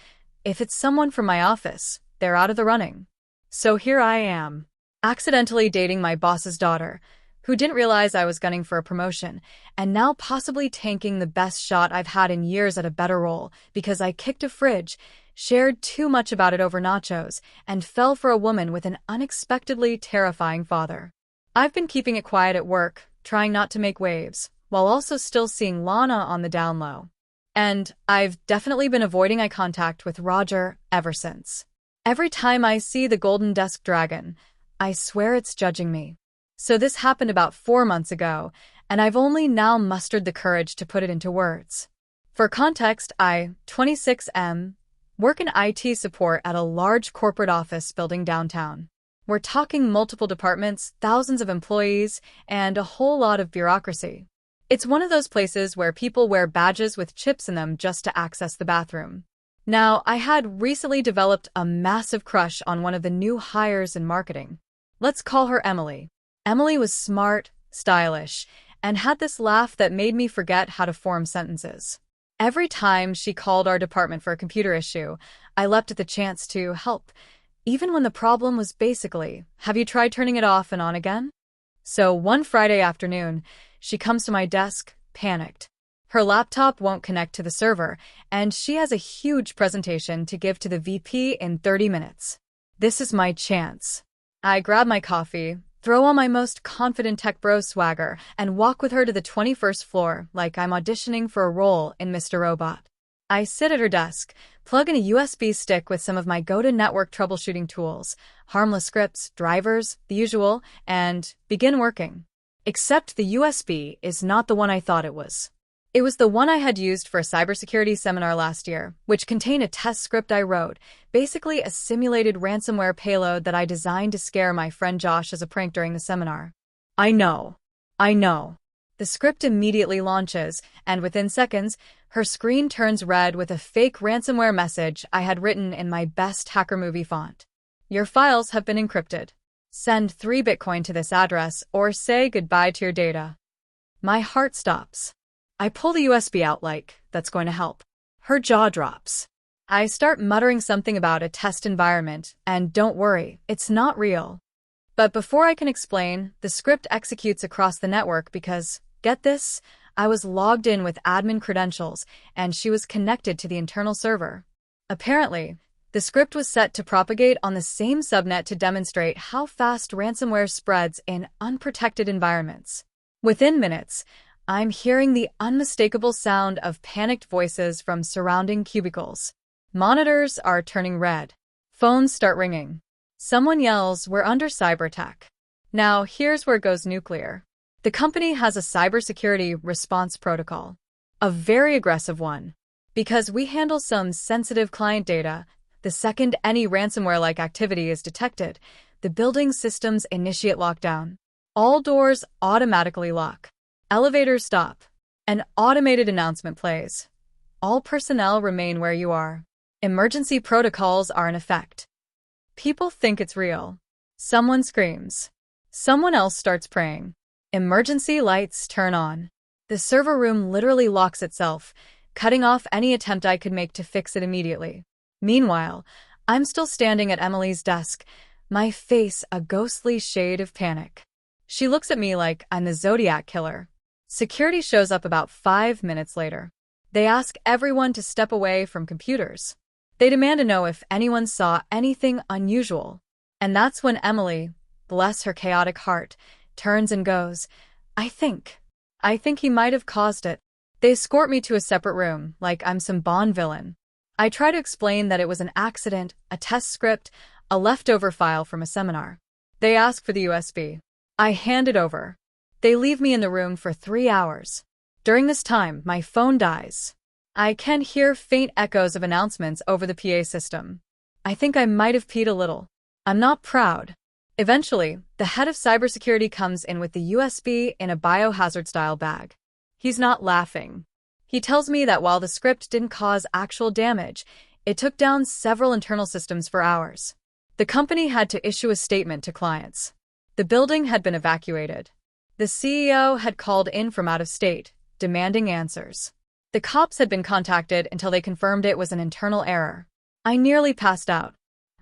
If it's someone from my office, they're out of the running. So here I am, accidentally dating my boss's daughter, who didn't realize I was gunning for a promotion, and now possibly tanking the best shot I've had in years at a better role because I kicked a fridge, shared too much about it over nachos, and fell for a woman with an unexpectedly terrifying father. I've been keeping it quiet at work, trying not to make waves, while also still seeing Lana on the down low. And I've definitely been avoiding eye contact with Roger ever since. Every time I see the golden desk dragon, I swear it's judging me. So this happened about 4 months ago, and I've only now mustered the courage to put it into words. For context, I, 26M, work in IT support at a large corporate office building downtown. We're talking multiple departments, thousands of employees, and a whole lot of bureaucracy. It's one of those places where people wear badges with chips in them just to access the bathroom. Now, I had recently developed a massive crush on one of the new hires in marketing. Let's call her Emily. Emily was smart, stylish, and had this laugh that made me forget how to form sentences. Every time she called our department for a computer issue, I leapt at the chance to help, even when the problem was basically, have you tried turning it off and on again? So one Friday afternoon, she comes to my desk, panicked. Her laptop won't connect to the server, and she has a huge presentation to give to the VP in 30 minutes. This is my chance. I grab my coffee, throw on my most confident tech bro swagger, and walk with her to the 21st floor like I'm auditioning for a role in Mr. Robot. I sit at her desk, plug in a USB stick with some of my go-to-network troubleshooting tools, harmless scripts, drivers, the usual, and begin working. Except the USB is not the one I thought it was. It was the one I had used for a cybersecurity seminar last year, which contained a test script I wrote, basically a simulated ransomware payload that I designed to scare my friend Josh as a prank during the seminar. I know. The script immediately launches, and within seconds, her screen turns red with a fake ransomware message I had written in my best hacker movie font. Your files have been encrypted. Send 3 Bitcoin to this address or say goodbye to your data. My heart stops. I pull the USB out like, that's going to help. Her jaw drops. I start muttering something about a test environment, and don't worry, it's not real. But before I can explain, the script executes across the network because, get this, I was logged in with admin credentials, and she was connected to the internal server. Apparently, the script was set to propagate on the same subnet to demonstrate how fast ransomware spreads in unprotected environments. Within minutes, I'm hearing the unmistakable sound of panicked voices from surrounding cubicles. Monitors are turning red. Phones start ringing. Someone yells, "We're under cyber attack." Now, here's where it goes nuclear. The company has a cybersecurity response protocol. A very aggressive one. Because we handle some sensitive client data, the second any ransomware-like activity is detected, the building systems initiate lockdown. All doors automatically lock. Elevators stop. An automated announcement plays. All personnel remain where you are. Emergency protocols are in effect. People think it's real. Someone screams. Someone else starts praying. Emergency lights turn on. The server room literally locks itself, cutting off any attempt I could make to fix it immediately. Meanwhile, I'm still standing at Emily's desk, my face a ghostly shade of panic. She looks at me like I'm the Zodiac killer. Security shows up about 5 minutes later. They ask everyone to step away from computers. They demand to know if anyone saw anything unusual. And that's when Emily, bless her chaotic heart, turns and goes, I think he might have caused it. They escort me to a separate room, like I'm some Bond villain. I try to explain that it was an accident, a test script, a leftover file from a seminar. They ask for the USB. I hand it over. They leave me in the room for 3 hours. During this time, my phone dies. I can hear faint echoes of announcements over the PA system. I think I might have peed a little. I'm not proud. Eventually, the head of cybersecurity comes in with the USB in a biohazard-style bag. He's not laughing. He tells me that while the script didn't cause actual damage, it took down several internal systems for hours. The company had to issue a statement to clients. The building had been evacuated. The CEO had called in from out of state, demanding answers. The cops had been contacted until they confirmed it was an internal error. I nearly passed out.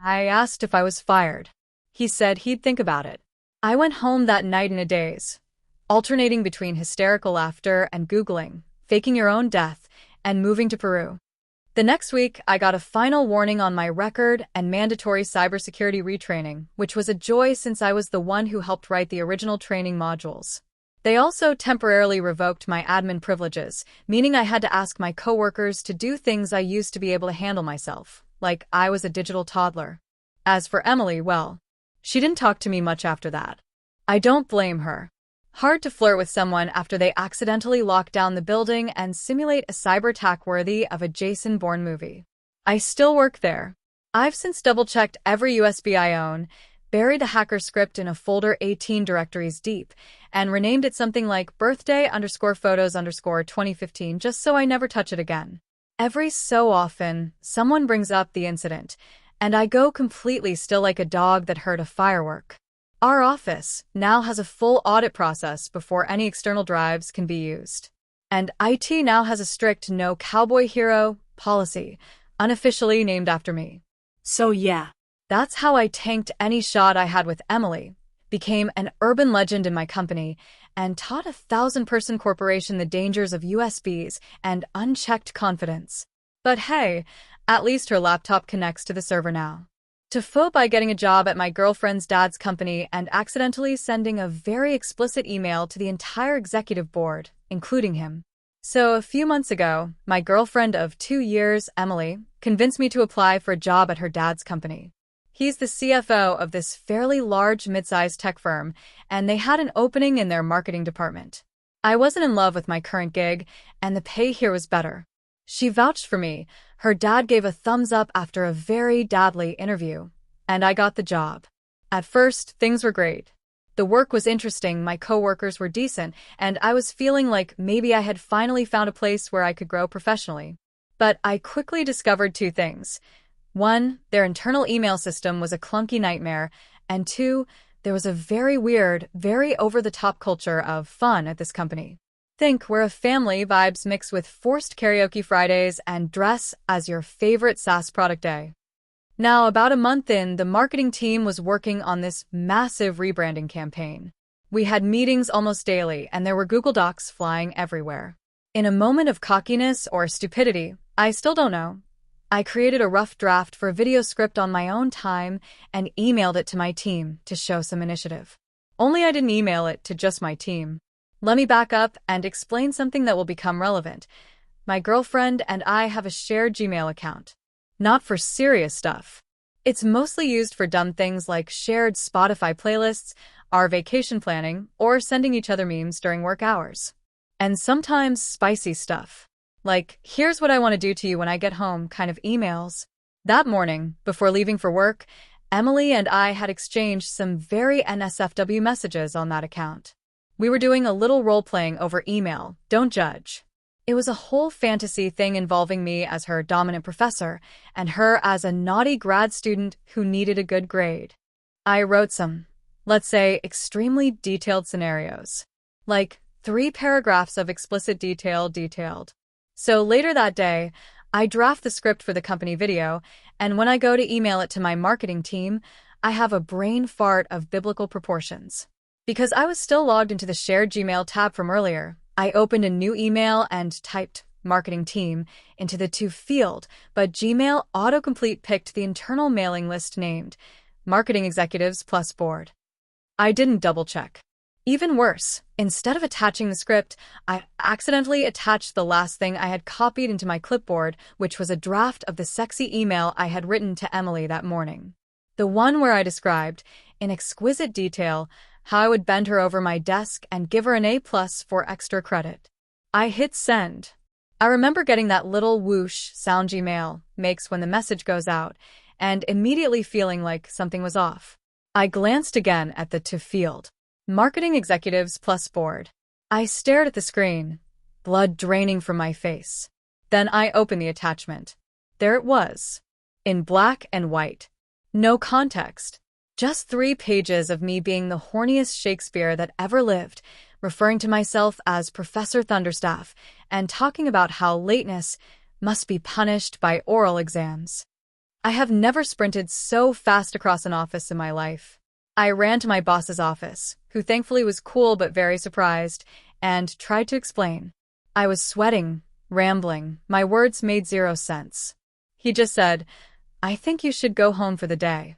I asked if I was fired. He said he'd think about it. I went home that night in a daze, alternating between hysterical laughter and Googling, faking your own death, and moving to Peru. The next week, I got a final warning on my record and mandatory cybersecurity retraining, which was a joy since I was the one who helped write the original training modules. They also temporarily revoked my admin privileges, meaning I had to ask my coworkers to do things I used to be able to handle myself, like I was a digital toddler. As for Emily, well, she didn't talk to me much after that. I don't blame her. Hard to flirt with someone after they accidentally lock down the building and simulate a cyber attack worthy of a Jason Bourne movie. I still work there. I've since double-checked every USB I own, buried the hacker script in a folder 18 directories deep, and renamed it something like birthday_photos_2015 just so I never touch it again. Every so often, someone brings up the incident, and I go completely still like a dog that heard a firework. Our office now has a full audit process before any external drives can be used. And IT now has a strict no cowboy hero policy, unofficially named after me. So yeah, that's how I tanked any shot I had with Emily, became an urban legend in my company, and taught a 1,000-person corporation the dangers of USBs and unchecked confidence. But hey, at least her laptop connects to the server now. TIFU by getting a job at my girlfriend's dad's company and accidentally sending a very explicit email to the entire executive board, including him. So a few months ago, my girlfriend of 2 years, Emily, convinced me to apply for a job at her dad's company. He's the CFO of this fairly large mid-sized tech firm, and they had an opening in their marketing department. I wasn't in love with my current gig, and the pay here was better. She vouched for me. Her dad gave a thumbs up after a very dadly interview, and I got the job. At first, things were great. The work was interesting, my coworkers were decent, and I was feeling like maybe I had finally found a place where I could grow professionally. But I quickly discovered 2 things. 1, their internal email system was a clunky nightmare, and 2, there was a very weird, very over-the-top culture of fun at this company. Think we're a family vibes mixed with forced karaoke Fridays and dress as your favorite SaaS product day. Now, about a month in, the marketing team was working on this massive rebranding campaign. We had meetings almost daily, and there were Google Docs flying everywhere. In a moment of cockiness or stupidity, I still don't know, I created a rough draft for a video script on my own time and emailed it to my team to show some initiative. Only I didn't email it to just my team. Let me back up and explain something that will become relevant. My girlfriend and I have a shared Gmail account. Not for serious stuff. It's mostly used for dumb things like shared Spotify playlists, our vacation planning, or sending each other memes during work hours. And sometimes spicy stuff. Like, here's what I want to do to you when I get home kind of emails. That morning, before leaving for work, Emily and I had exchanged some very NSFW messages on that account. We were doing a little role-playing over email, don't judge. It was a whole fantasy thing involving me as her dominant professor and her as a naughty grad student who needed a good grade. I wrote some, let's say, extremely detailed scenarios. Like 3 paragraphs of explicit detailed. So later that day, I draft the script for the company video, and when I go to email it to my marketing team, I have a brain fart of biblical proportions. Because I was still logged into the shared Gmail tab from earlier, I opened a new email and typed marketing team into the to field, but Gmail autocomplete picked the internal mailing list named Marketing Executives plus Board. I didn't double check. Even worse, instead of attaching the script, I accidentally attached the last thing I had copied into my clipboard, which was a draft of the sexy email I had written to Emily that morning. The one where I described, in exquisite detail, how I would bend her over my desk and give her an A+ for extra credit. I hit send. I remember getting that little whoosh sound Gmail makes when the message goes out, and immediately feeling like something was off. I glanced again at the to field. Marketing Executives plus Board. I stared at the screen, blood draining from my face. Then I opened the attachment. There it was, in black and white. No context. Just 3 pages of me being the horniest Shakespeare that ever lived, referring to myself as Professor Thunderstaff, and talking about how lateness must be punished by oral exams. I have never sprinted so fast across an office in my life. I ran to my boss's office, who thankfully was cool but very surprised, and tried to explain. I was sweating, rambling, my words made zero sense. He just said, "I think you should go home for the day."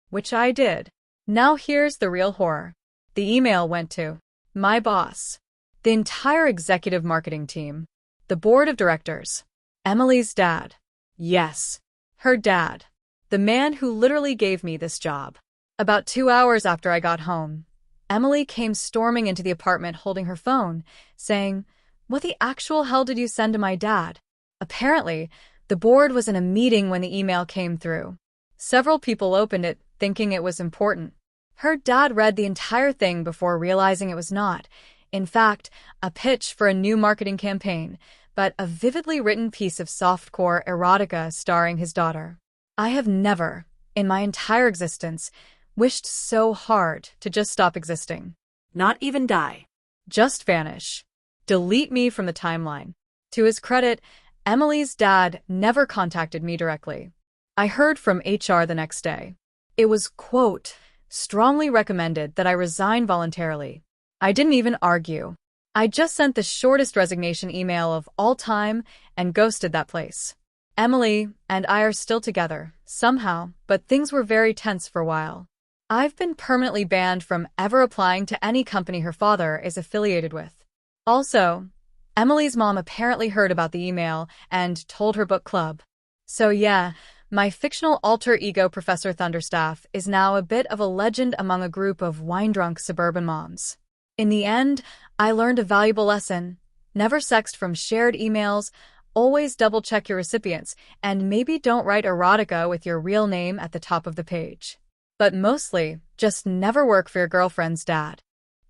Which I did. Now here's the real horror. The email went to my boss, the entire executive marketing team, the board of directors, Emily's dad. Yes, her dad. The man who literally gave me this job. About 2 hours after I got home, Emily came storming into the apartment holding her phone, saying, "What the actual hell did you send to my dad?" Apparently, the board was in a meeting when the email came through. Several people opened it, thinking it was important. Her dad read the entire thing before realizing it was not, in fact, a pitch for a new marketing campaign, but a vividly written piece of softcore erotica starring his daughter. I have never, in my entire existence, wished so hard to just stop existing. Not even die. Just vanish. Delete me from the timeline. To his credit, Emily's dad never contacted me directly. I heard from HR the next day. It was, quote, strongly recommended that I resign voluntarily. I didn't even argue. I just sent the shortest resignation email of all time and ghosted that place. Emily and I are still together, somehow, but things were very tense for a while. I've been permanently banned from ever applying to any company her father is affiliated with. Also, Emily's mom apparently heard about the email and told her book club. So yeah, my fictional alter ego Professor Thunderstaff is now a bit of a legend among a group of wine-drunk suburban moms. In the end, I learned a valuable lesson. Never sext from shared emails, always double-check your recipients, and maybe don't write erotica with your real name at the top of the page. But mostly, just never work for your girlfriend's dad.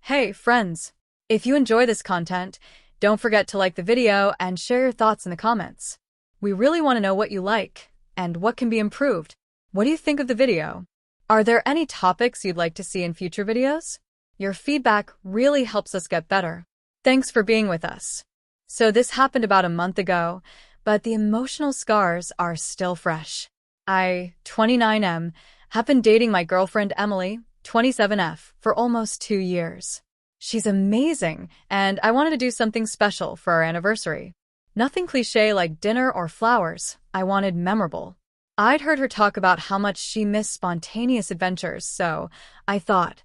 Hey, friends! If you enjoy this content, don't forget to like the video and share your thoughts in the comments. We really want to know what you like and what can be improved. What do you think of the video? Are there any topics you'd like to see in future videos? Your feedback really helps us get better. Thanks for being with us. So this happened about a month ago, but the emotional scars are still fresh. I, 29M, have been dating my girlfriend Emily, 27F, for almost 2 years. She's amazing, and I wanted to do something special for our anniversary. Nothing cliché like dinner or flowers. I wanted memorable. I'd heard her talk about how much she missed spontaneous adventures, so I thought,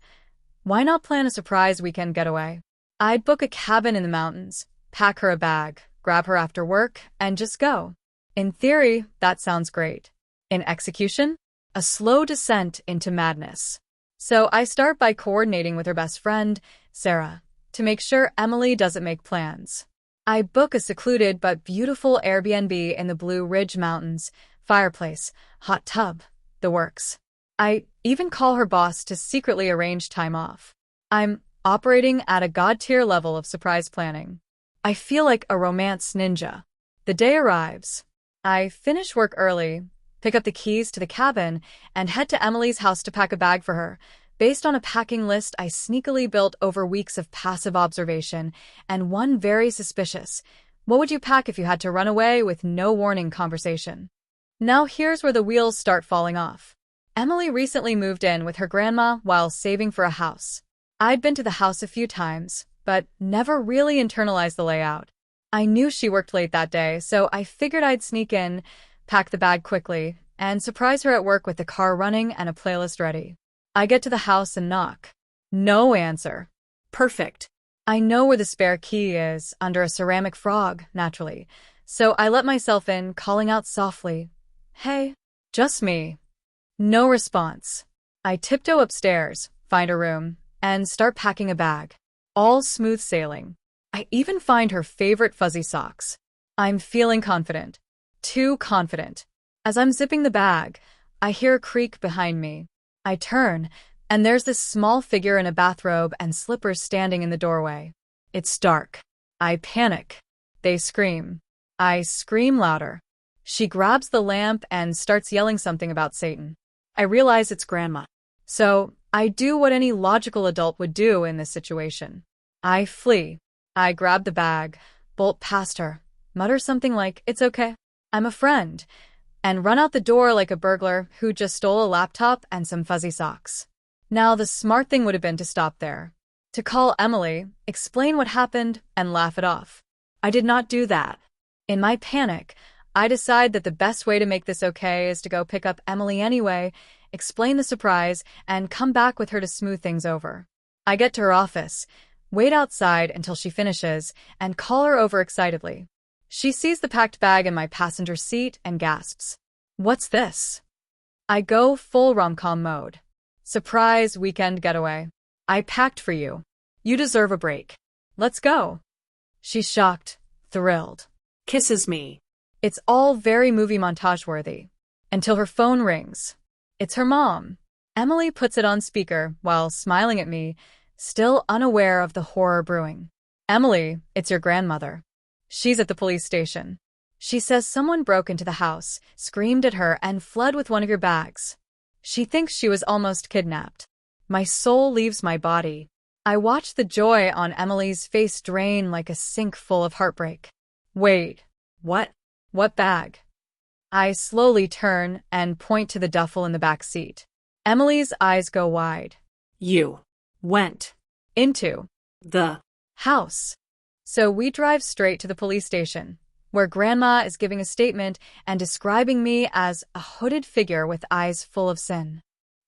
why not plan a surprise weekend getaway? I'd book a cabin in the mountains, pack her a bag, grab her after work, and just go. In theory, that sounds great. In execution, a slow descent into madness. So I start by coordinating with her best friend, Sarah, to make sure Emily doesn't make plans. I book a secluded but beautiful Airbnb in the Blue Ridge Mountains, fireplace, hot tub, the works. I even call her boss to secretly arrange time off. I'm operating at a god-tier level of surprise planning. I feel like a romance ninja. The day arrives. I finish work early, pick up the keys to the cabin, and head to Emily's house to pack a bag for her, based on a packing list I sneakily built over weeks of passive observation, and one very suspicious, "What would you pack if you had to run away?" with no warning conversation. Now here's where the wheels start falling off. Emily recently moved in with her grandma while saving for a house. I'd been to the house a few times, but never really internalized the layout. I knew she worked late that day, so I figured I'd sneak in, pack the bag quickly, and surprise her at work with the car running and a playlist ready. I get to the house and knock. No answer. Perfect. I know where the spare key is, under a ceramic frog, naturally, so I let myself in, calling out softly, "Hey, just me." No response. I tiptoe upstairs, find a room, and start packing a bag. All smooth sailing. I even find her favorite fuzzy socks. I'm feeling confident. Too confident. As I'm zipping the bag, I hear a creak behind me. I turn, and there's this small figure in a bathrobe and slippers standing in the doorway. It's dark. I panic. They scream. I scream louder. She grabs the lamp and starts yelling something about Satan. I realize it's Grandma. So I do what any logical adult would do in this situation. I flee. I grab the bag, bolt past her, mutter something like, "It's okay. I'm a friend," and run out the door like a burglar who just stole a laptop and some fuzzy socks. Now, the smart thing would have been to stop there, to call Emily, explain what happened, and laugh it off. I did not do that. In my panic, I decide that the best way to make this okay is to go pick up Emily anyway, explain the surprise, and come back with her to smooth things over. I get to her office, wait outside until she finishes, and call her over excitedly. She sees the packed bag in my passenger seat and gasps. "What's this?" I go full rom-com mode. "Surprise weekend getaway. I packed for you. You deserve a break. Let's go." She's shocked, thrilled. Kisses me. It's all very movie montage worthy. Until her phone rings. It's her mom. Emily puts it on speaker while smiling at me, still unaware of the horror brewing. "Emily, it's your grandmother. She's at the police station. She says someone broke into the house, screamed at her, and fled with one of your bags. She thinks she was almost kidnapped." My soul leaves my body. I watch the joy on Emily's face drain like a sink full of heartbreak. "Wait, what? What bag?" I slowly turn and point to the duffel in the back seat. Emily's eyes go wide. "You went Into the house. So we drive straight to the police station, where Grandma is giving a statement and describing me as a hooded figure with eyes full of sin.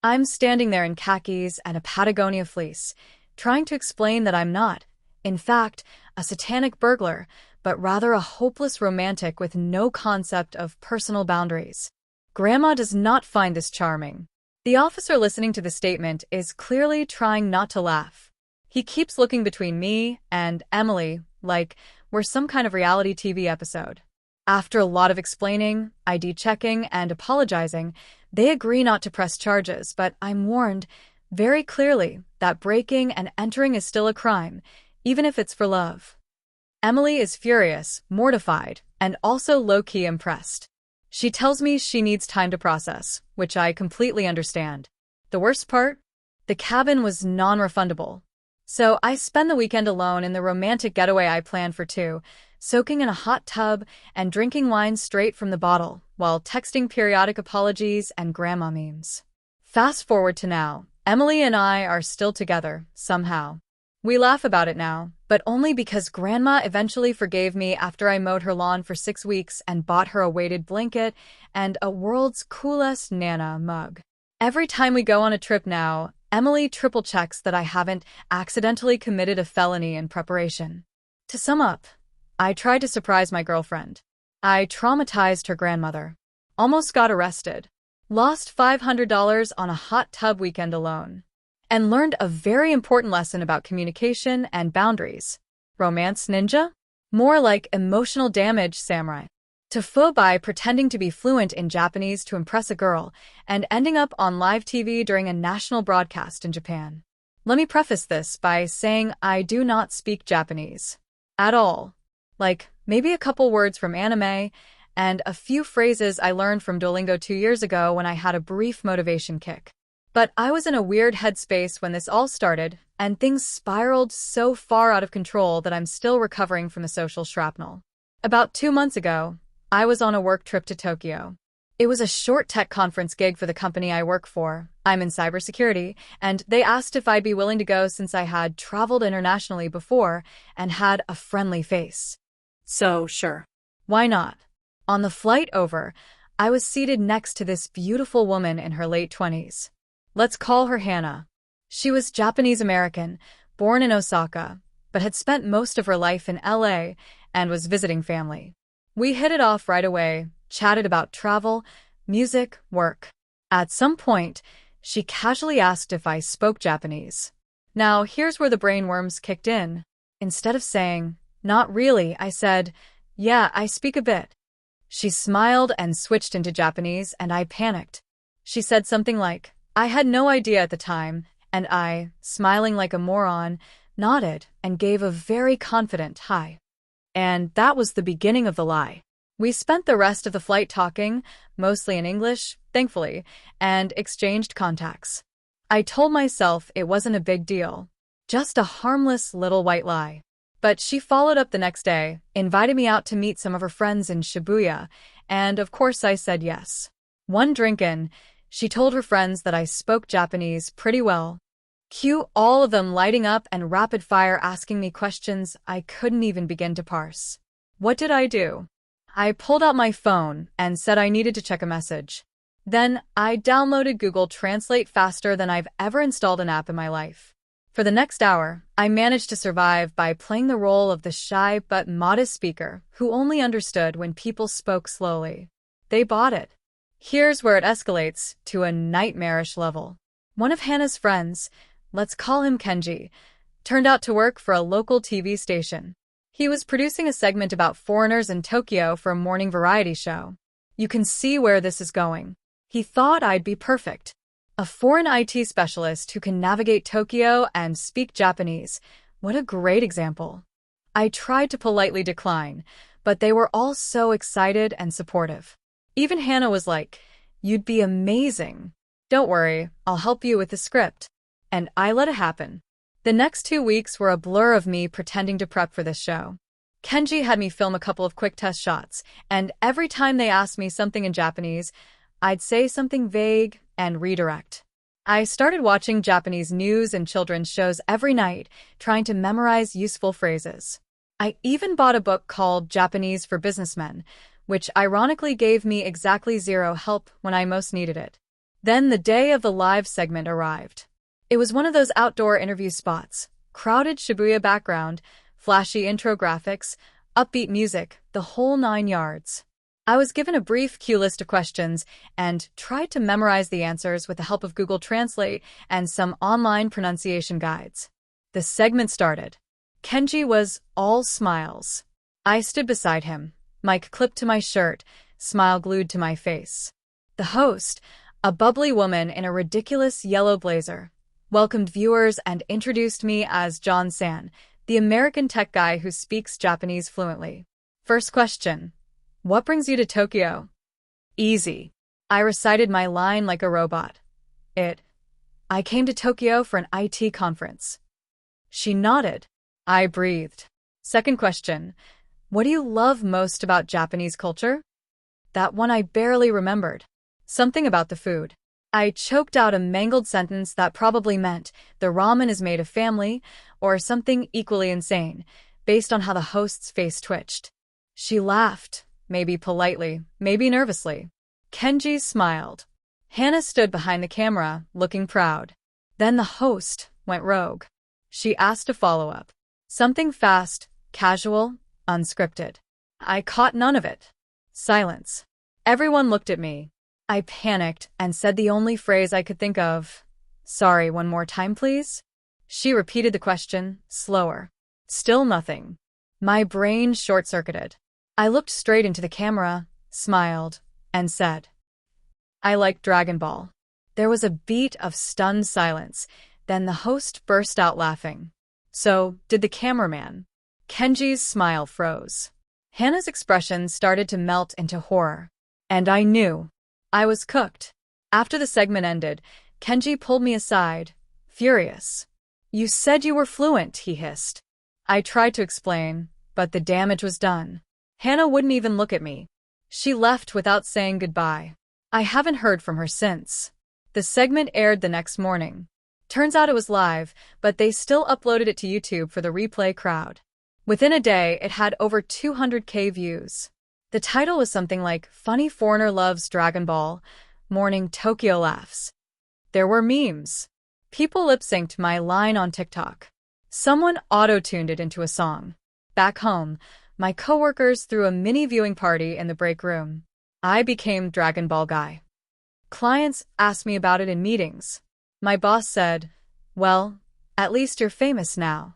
I'm standing there in khakis and a Patagonia fleece, trying to explain that I'm not, in fact, a satanic burglar, but rather a hopeless romantic with no concept of personal boundaries. Grandma does not find this charming. The officer listening to the statement is clearly trying not to laugh. He keeps looking between me and Emily like we're some kind of reality TV episode. After a lot of explaining, ID checking, and apologizing, they agree not to press charges, but I'm warned very clearly that breaking and entering is still a crime, even if it's for love. Emily is furious, mortified, and also low-key impressed. She tells me she needs time to process, which I completely understand. The worst part? The cabin was non-refundable. So I spend the weekend alone in the romantic getaway I planned for two, soaking in a hot tub and drinking wine straight from the bottle, while texting periodic apologies and grandma memes. Fast forward to now, Emily and I are still together, somehow. We laugh about it now, but only because Grandma eventually forgave me after I mowed her lawn for 6 weeks and bought her a weighted blanket and a world's coolest Nana mug. Every time we go on a trip now, Emily triple checks that I haven't accidentally committed a felony in preparation. To sum up, I tried to surprise my girlfriend. I traumatized her grandmother. Almost got arrested. Lost $500 on a hot tub weekend alone. And learned a very important lesson about communication and boundaries. Romance ninja? More like emotional damage samurai. TIFU by pretending to be fluent in Japanese to impress a girl and ending up on live TV during a national broadcast in Japan. Let me preface this by saying I do not speak Japanese. At all. Like, maybe a couple words from anime and a few phrases I learned from Duolingo 2 years ago when I had a brief motivation kick. But I was in a weird headspace when this all started, and things spiraled so far out of control that I'm still recovering from the social shrapnel. About 2 months ago, I was on a work trip to Tokyo. It was a short tech conference gig for the company I work for. I'm in cybersecurity, and they asked if I'd be willing to go since I had traveled internationally before and had a friendly face. So, sure. Why not? On the flight over, I was seated next to this beautiful woman in her late 20s. Let's call her Hannah. She was Japanese-American, born in Osaka, but had spent most of her life in LA and was visiting family. We hit it off right away, chatted about travel, music, work. At some point, she casually asked if I spoke Japanese. Now, here's where the brainworms kicked in. Instead of saying, "Not really," I said, "Yeah, I speak a bit." She smiled and switched into Japanese, and I panicked. She said something like, "I had no idea at the time," and I, smiling like a moron, nodded and gave a very confident hi. And that was the beginning of the lie. We spent the rest of the flight talking, mostly in English, thankfully, and exchanged contacts. I told myself it wasn't a big deal, just a harmless little white lie. But she followed up the next day, invited me out to meet some of her friends in Shibuya, And of course I said yes. One drink in, she told her friends that I spoke Japanese pretty well. Cue all of them lighting up and rapid fire asking me questions I couldn't even begin to parse. What did I do? I pulled out my phone and said I needed to check a message. Then I downloaded Google Translate faster than I've ever installed an app in my life. For the next hour, I managed to survive by playing the role of the shy but modest speaker who only understood when people spoke slowly. They bought it. Here's where it escalates to a nightmarish level. One of Hannah's friends, let's call him Kenji, turned out to work for a local TV station. He was producing a segment about foreigners in Tokyo for a morning variety show. You can see where this is going. He thought I'd be perfect. A foreign IT specialist who can navigate Tokyo and speak Japanese. What a great example. I tried to politely decline, but they were all so excited and supportive. Even Hannah was like, "You'd be amazing. Don't worry, I'll help you with the script." And I let it happen. The next 2 weeks were a blur of me pretending to prep for this show. Kenji had me film a couple of quick test shots, and every time they asked me something in Japanese, I'd say something vague and redirect. I started watching Japanese news and children's shows every night, trying to memorize useful phrases. I even bought a book called Japanese for Businessmen, which ironically gave me exactly zero help when I most needed it. Then the day of the live segment arrived. It was one of those outdoor interview spots, crowded Shibuya background, flashy intro graphics, upbeat music, the whole 9 yards. I was given a brief cue list of questions and tried to memorize the answers with the help of Google Translate and some online pronunciation guides. The segment started. Kenji was all smiles. I stood beside him, mic clipped to my shirt, smile glued to my face. The host, a bubbly woman in a ridiculous yellow blazer, welcomed viewers and introduced me as John San, the American tech guy who speaks Japanese fluently. First question. What brings you to Tokyo? Easy. I recited my line like a robot. I came to Tokyo for an IT conference. She nodded. I breathed. Second question. What do you love most about Japanese culture? That one I barely remembered. Something about the food. I choked out a mangled sentence that probably meant the ramen is made of family, or something equally insane, based on how the host's face twitched. She laughed, maybe politely, maybe nervously. Kenji smiled. Hannah stood behind the camera, looking proud. Then the host went rogue. She asked a follow-up. Something fast, casual, unscripted. I caught none of it. Silence. Everyone looked at me. I panicked and said the only phrase I could think of. Sorry, one more time, please? She repeated the question, slower. Still nothing. My brain short-circuited. I looked straight into the camera, smiled, and said, I like Dragon Ball. There was a beat of stunned silence. Then the host burst out laughing. So did the cameraman. Kenji's smile froze. Hannah's expression started to melt into horror. And I knew. I was cooked. After the segment ended, Kenji pulled me aside, furious. You said you were fluent, he hissed. I tried to explain, but the damage was done. Hannah wouldn't even look at me. She left without saying goodbye. I haven't heard from her since. The segment aired the next morning. Turns out it was live, but they still uploaded it to YouTube for the replay crowd. Within a day, it had over 200K views. The title was something like Funny Foreigner Loves Dragon Ball, Morning Tokyo Laughs. There were memes. People lip-synced my line on TikTok. Someone auto-tuned it into a song. Back home, my coworkers threw a mini viewing party in the break room. I became Dragon Ball guy. Clients asked me about it in meetings. My boss said, well, at least you're famous now.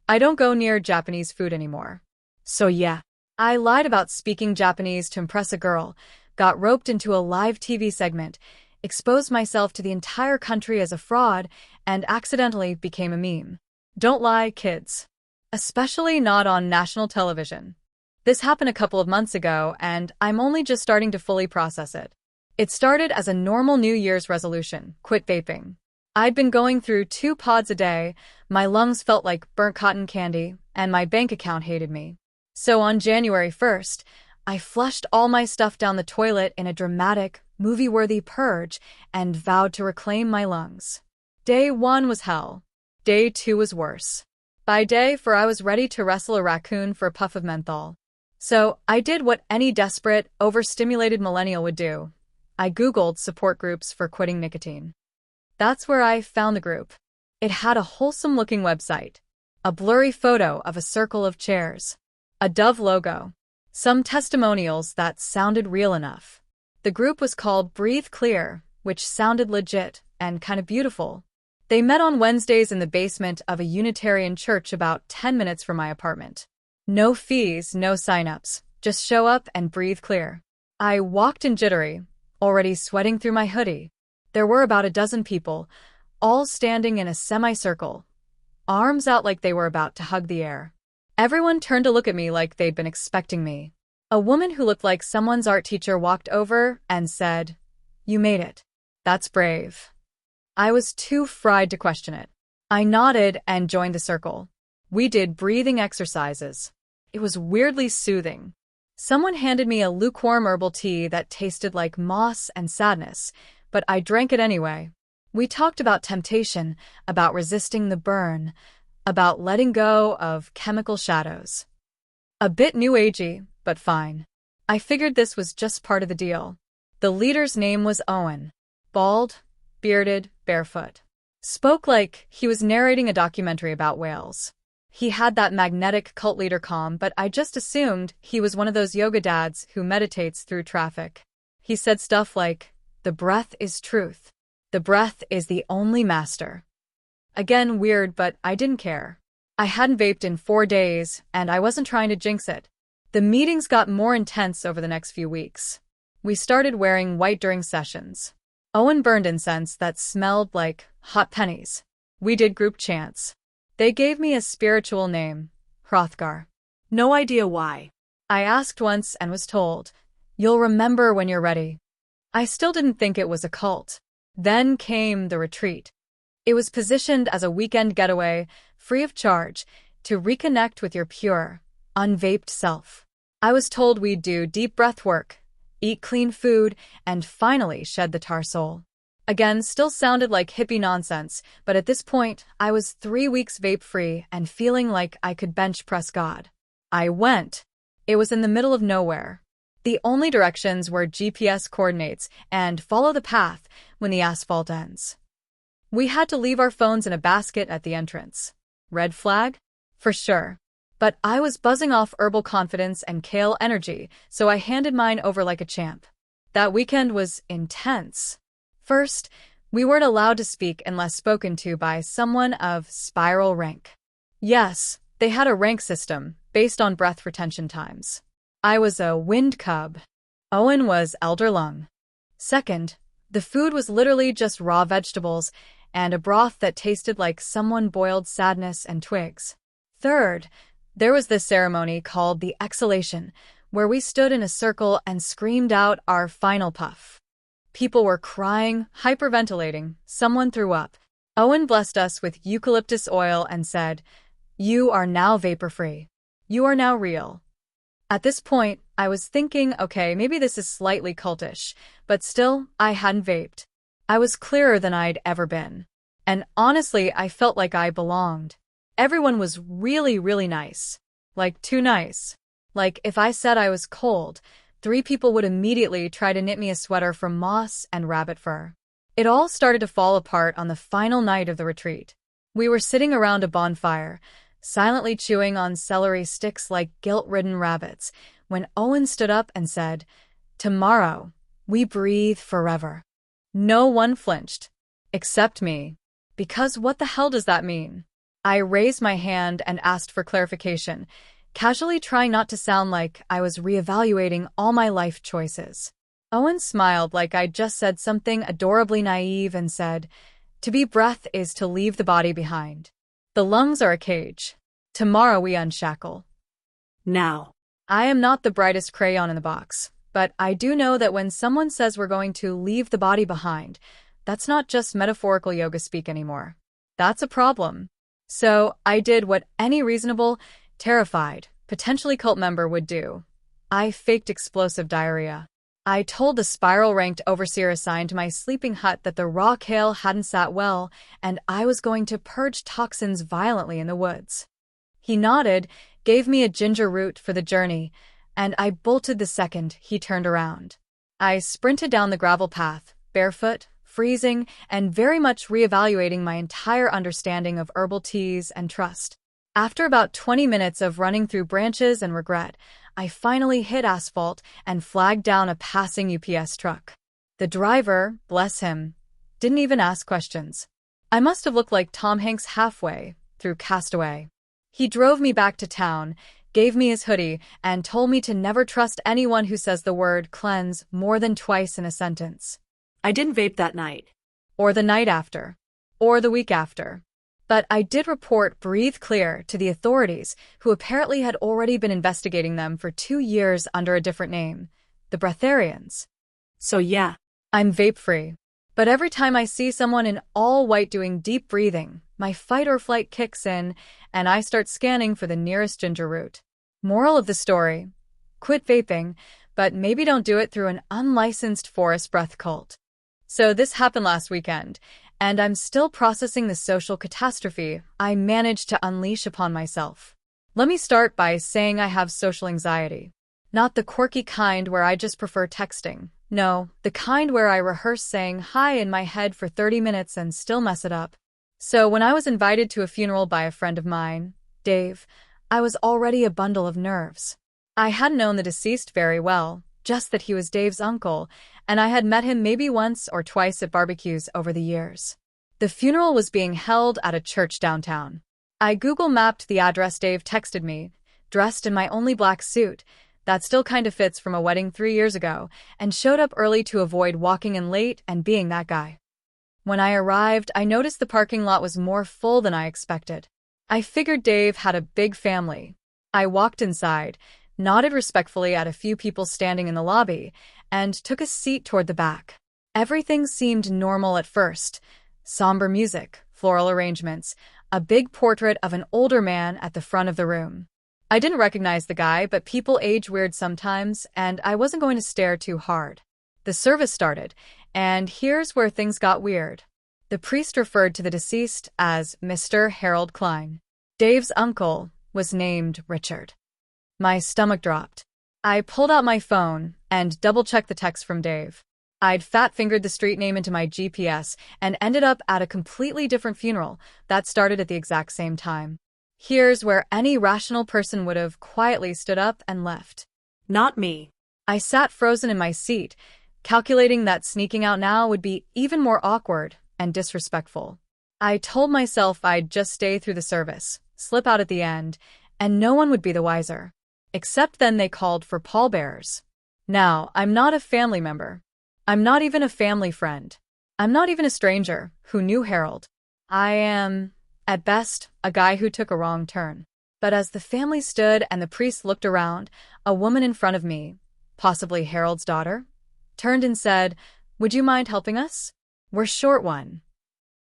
I don't go near Japanese food anymore. So yeah, I lied about speaking Japanese to impress a girl, got roped into a live TV segment, exposed myself to the entire country as a fraud, and accidentally became a meme. Don't lie, kids. Especially not on national television. This happened a couple of months ago, and I'm only just starting to fully process it. It started as a normal New Year's resolution, quit vaping. I'd been going through 2 pods a day, my lungs felt like burnt cotton candy, and my bank account hated me. So on January 1st, I flushed all my stuff down the toilet in a dramatic, movie-worthy purge and vowed to reclaim my lungs. Day 1 was hell. Day 2 was worse. By day 4, I was ready to wrestle a raccoon for a puff of menthol. So I did what any desperate, overstimulated millennial would do. I Googled support groups for quitting nicotine. That's where I found the group. It had a wholesome-looking website, a blurry photo of a circle of chairs, a Dove logo, some testimonials that sounded real enough. The group was called Breathe Clear, which sounded legit and kind of beautiful. They met on Wednesdays in the basement of a Unitarian church about 10 minutes from my apartment. No fees, no sign-ups, just show up and breathe clear. I walked in jittery, already sweating through my hoodie. There were about a dozen people, all standing in a semicircle, arms out like they were about to hug the air. Everyone turned to look at me like they'd been expecting me. A woman who looked like someone's art teacher walked over and said, "You made it. That's brave." I was too fried to question it. I nodded and joined the circle. We did breathing exercises. It was weirdly soothing. Someone handed me a lukewarm herbal tea that tasted like moss and sadness, but I drank it anyway. We talked about temptation, about resisting the burn, about letting go of chemical shadows. A bit new agey, but fine. I figured this was just part of the deal. The leader's name was Owen. Bald, bearded, barefoot. Spoke like he was narrating a documentary about whales. He had that magnetic cult leader calm, but I just assumed he was one of those yoga dads who meditates through traffic. He said stuff like, "The breath is truth. The breath is the only master." Again, weird, but I didn't care. I hadn't vaped in 4 days, and I wasn't trying to jinx it. The meetings got more intense over the next few weeks. We started wearing white during sessions. Owen burned incense that smelled like hot pennies. We did group chants. They gave me a spiritual name, Hrothgar. No idea why. I asked once and was told, "You'll remember when you're ready." I still didn't think it was a cult. Then came the retreat. It was positioned as a weekend getaway, free of charge, to reconnect with your pure, unvaped self. I was told we'd do deep breath work, eat clean food, and finally shed the tar soul. Again, still sounded like hippie nonsense, but at this point, I was 3 weeks vape-free and feeling like I could bench press God. I went. It was in the middle of nowhere. The only directions were GPS coordinates and follow the path when the asphalt ends. We had to leave our phones in a basket at the entrance. Red flag? For sure. But I was buzzing off herbal confidence and kale energy, so I handed mine over like a champ. That weekend was intense. First, we weren't allowed to speak unless spoken to by someone of spiral rank. Yes, they had a rank system based on breath retention times. I was a wind cub. Owen was elder lung. Second, the food was literally just raw vegetables and a broth that tasted like someone boiled sadness and twigs. Third, there was this ceremony called the exhalation, where we stood in a circle and screamed out our final puff. People were crying, hyperventilating, someone threw up. Owen blessed us with eucalyptus oil and said, "You are now vapor-free. You are now real." At this point, I was thinking, okay, maybe this is slightly cultish, but still, I hadn't vaped. I was clearer than I'd ever been. And honestly, I felt like I belonged. Everyone was really, really nice. Like, too nice. Like, if I said I was cold, 3 people would immediately try to knit me a sweater from moss and rabbit fur. It all started to fall apart on the final night of the retreat. We were sitting around a bonfire, silently chewing on celery sticks like guilt-ridden rabbits, when Owen stood up and said, "Tomorrow, we breathe forever." No one flinched. Except me. Because what the hell does that mean? I raised my hand and asked for clarification, casually trying not to sound like I was reevaluating all my life choices. Owen smiled like I'd just said something adorably naive and said, "To be breath is to leave the body behind. The lungs are a cage. Tomorrow we unshackle." Now. I am not the brightest crayon in the box, but I do know that when someone says we're going to leave the body behind, that's not just metaphorical yoga speak anymore. That's a problem. So I did what any reasonable, terrified, potentially cult member would do. I faked explosive diarrhea. I told the spiral-ranked overseer assigned to my sleeping hut that the raw kale hadn't sat well, and I was going to purge toxins violently in the woods. He nodded, gave me a ginger root for the journey, and I bolted the second he turned around. I sprinted down the gravel path, barefoot, freezing, and very much reevaluating my entire understanding of herbal teas and trust. After about 20 minutes of running through branches and regret, I finally hit asphalt and flagged down a passing UPS truck. The driver, bless him, didn't even ask questions. I must have looked like Tom Hanks halfway through Castaway. He drove me back to town, gave me his hoodie, and told me to never trust anyone who says the word cleanse more than twice in a sentence. I didn't vape that night. Or the night after. Or the week after. But I did report Breathe Clear to the authorities, who apparently had already been investigating them for 2 years under a different name, the Breatharians. So yeah, I'm vape-free. But every time I see someone in all white doing deep breathing, my fight or flight kicks in, and I start scanning for the nearest ginger root. Moral of the story: quit vaping, but maybe don't do it through an unlicensed forest breath cult. So this happened last weekend, and I'm still processing the social catastrophe I managed to unleash upon myself. Let me start by saying I have social anxiety. Not the quirky kind where I just prefer texting. No, the kind where I rehearse saying hi in my head for 30 minutes and still mess it up. So when I was invited to a funeral by a friend of mine, Dave, I was already a bundle of nerves. I hadn't known the deceased very well, just that he was Dave's uncle, and I had met him maybe once or twice at barbecues over the years. The funeral was being held at a church downtown. I Google mapped the address Dave texted me, dressed in my only black suit, that still kind of fits from a wedding 3 years ago, and showed up early to avoid walking in late and being that guy. When I arrived, I noticed the parking lot was more full than I expected. I figured Dave had a big family. I walked inside, nodded respectfully at a few people standing in the lobby, and took a seat toward the back. Everything seemed normal at first. Somber music, floral arrangements, a big portrait of an older man at the front of the room. I didn't recognize the guy, but people age weird sometimes, and I wasn't going to stare too hard. The service started, and here's where things got weird. The priest referred to the deceased as Mr. Harold Klein. Dave's uncle was named Richard. My stomach dropped. I pulled out my phone and double-checked the text from Dave. I'd fat-fingered the street name into my GPS and ended up at a completely different funeral that started at the exact same time. Here's where any rational person would have quietly stood up and left. Not me. I sat frozen in my seat, calculating that sneaking out now would be even more awkward and disrespectful. I told myself I'd just stay through the service, slip out at the end, and no one would be the wiser. Except then they called for pallbearers. Now, I'm not a family member. I'm not even a family friend. I'm not even a stranger who knew Harold. I am, at best, a guy who took a wrong turn. But as the family stood and the priest looked around, a woman in front of me, possibly Harold's daughter, turned and said, "Would you mind helping us? We're short one."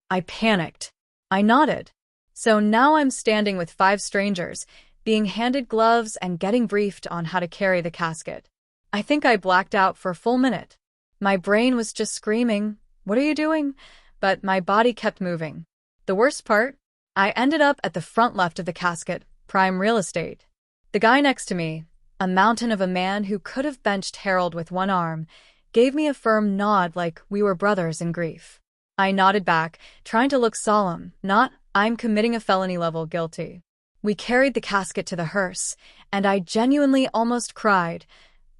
I panicked. I nodded. So now I'm standing with 5 strangers, being handed gloves and getting briefed on how to carry the casket. I think I blacked out for a full minute. My brain was just screaming, "What are you doing?" But my body kept moving. The worst part? I ended up at the front left of the casket, prime real estate. The guy next to me, a mountain of a man who could have benched Harold with one arm, gave me a firm nod like we were brothers in grief. I nodded back, trying to look solemn, not, "I'm committing a felony level guilty." We carried the casket to the hearse, and I genuinely almost cried,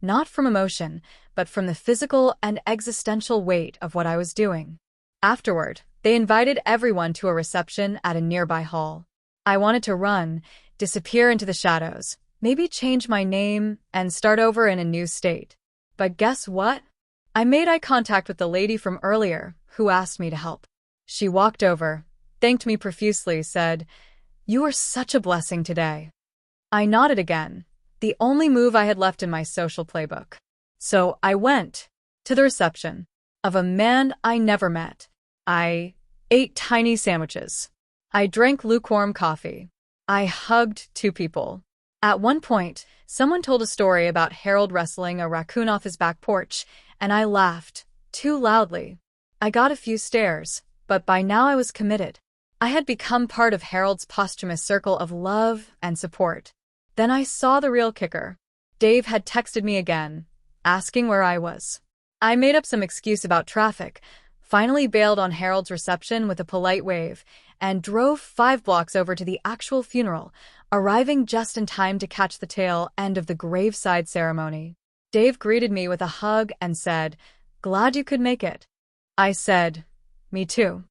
not from emotion, but from the physical and existential weight of what I was doing. Afterward, they invited everyone to a reception at a nearby hall. I wanted to run, disappear into the shadows, maybe change my name, and start over in a new state. But guess what? I made eye contact with the lady from earlier, who asked me to help. She walked over, thanked me profusely, said, "You were such a blessing today." I nodded again, the only move I had left in my social playbook. So I went to the reception of a man I never met. I ate tiny sandwiches. I drank lukewarm coffee. I hugged 2 people. At one point, someone told a story about Harold wrestling a raccoon off his back porch, and I laughed, too loudly. I got a few stares, but by now I was committed. I had become part of Harold's posthumous circle of love and support. Then I saw the real kicker. Dave had texted me again, asking where I was. I made up some excuse about traffic, finally bailed on Harold's reception with a polite wave, and drove 5 blocks over to the actual funeral, arriving just in time to catch the tail end of the graveside ceremony. Dave greeted me with a hug and said, "Glad you could make it." I said, "Me too."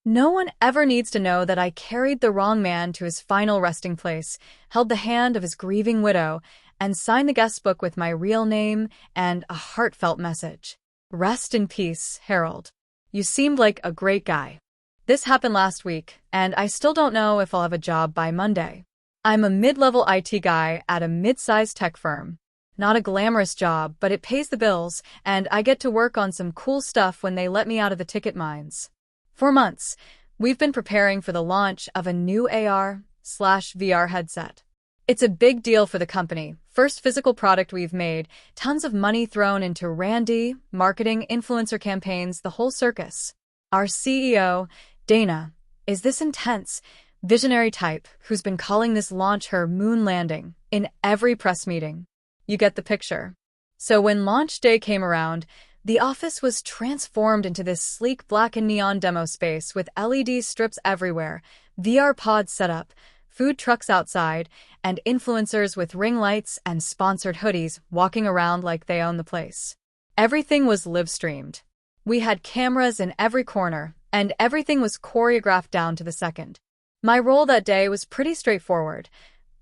No one ever needs to know that I carried the wrong man to his final resting place, held the hand of his grieving widow, and signed the guest book with my real name and a heartfelt message. Rest in peace, Harold. You seemed like a great guy. This happened last week, and I still don't know if I'll have a job by Monday. I'm a mid-level IT guy at a mid-sized tech firm. Not a glamorous job, but it pays the bills, and I get to work on some cool stuff when they let me out of the ticket mines. For months, we've been preparing for the launch of a new AR/VR headset. It's a big deal for the company. First physical product we've made, tons of money thrown into Randy, marketing, influencer campaigns, the whole circus. Our CEO, Dana, is this intense, visionary type who's been calling this launch her moon landing in every press meeting. You get the picture. So when launch day came around, the office was transformed into this sleek black and neon demo space with LED strips everywhere, VR pods set up, food trucks outside, and influencers with ring lights and sponsored hoodies walking around like they own the place. Everything was live-streamed. We had cameras in every corner, and everything was choreographed down to the second. My role that day was pretty straightforward.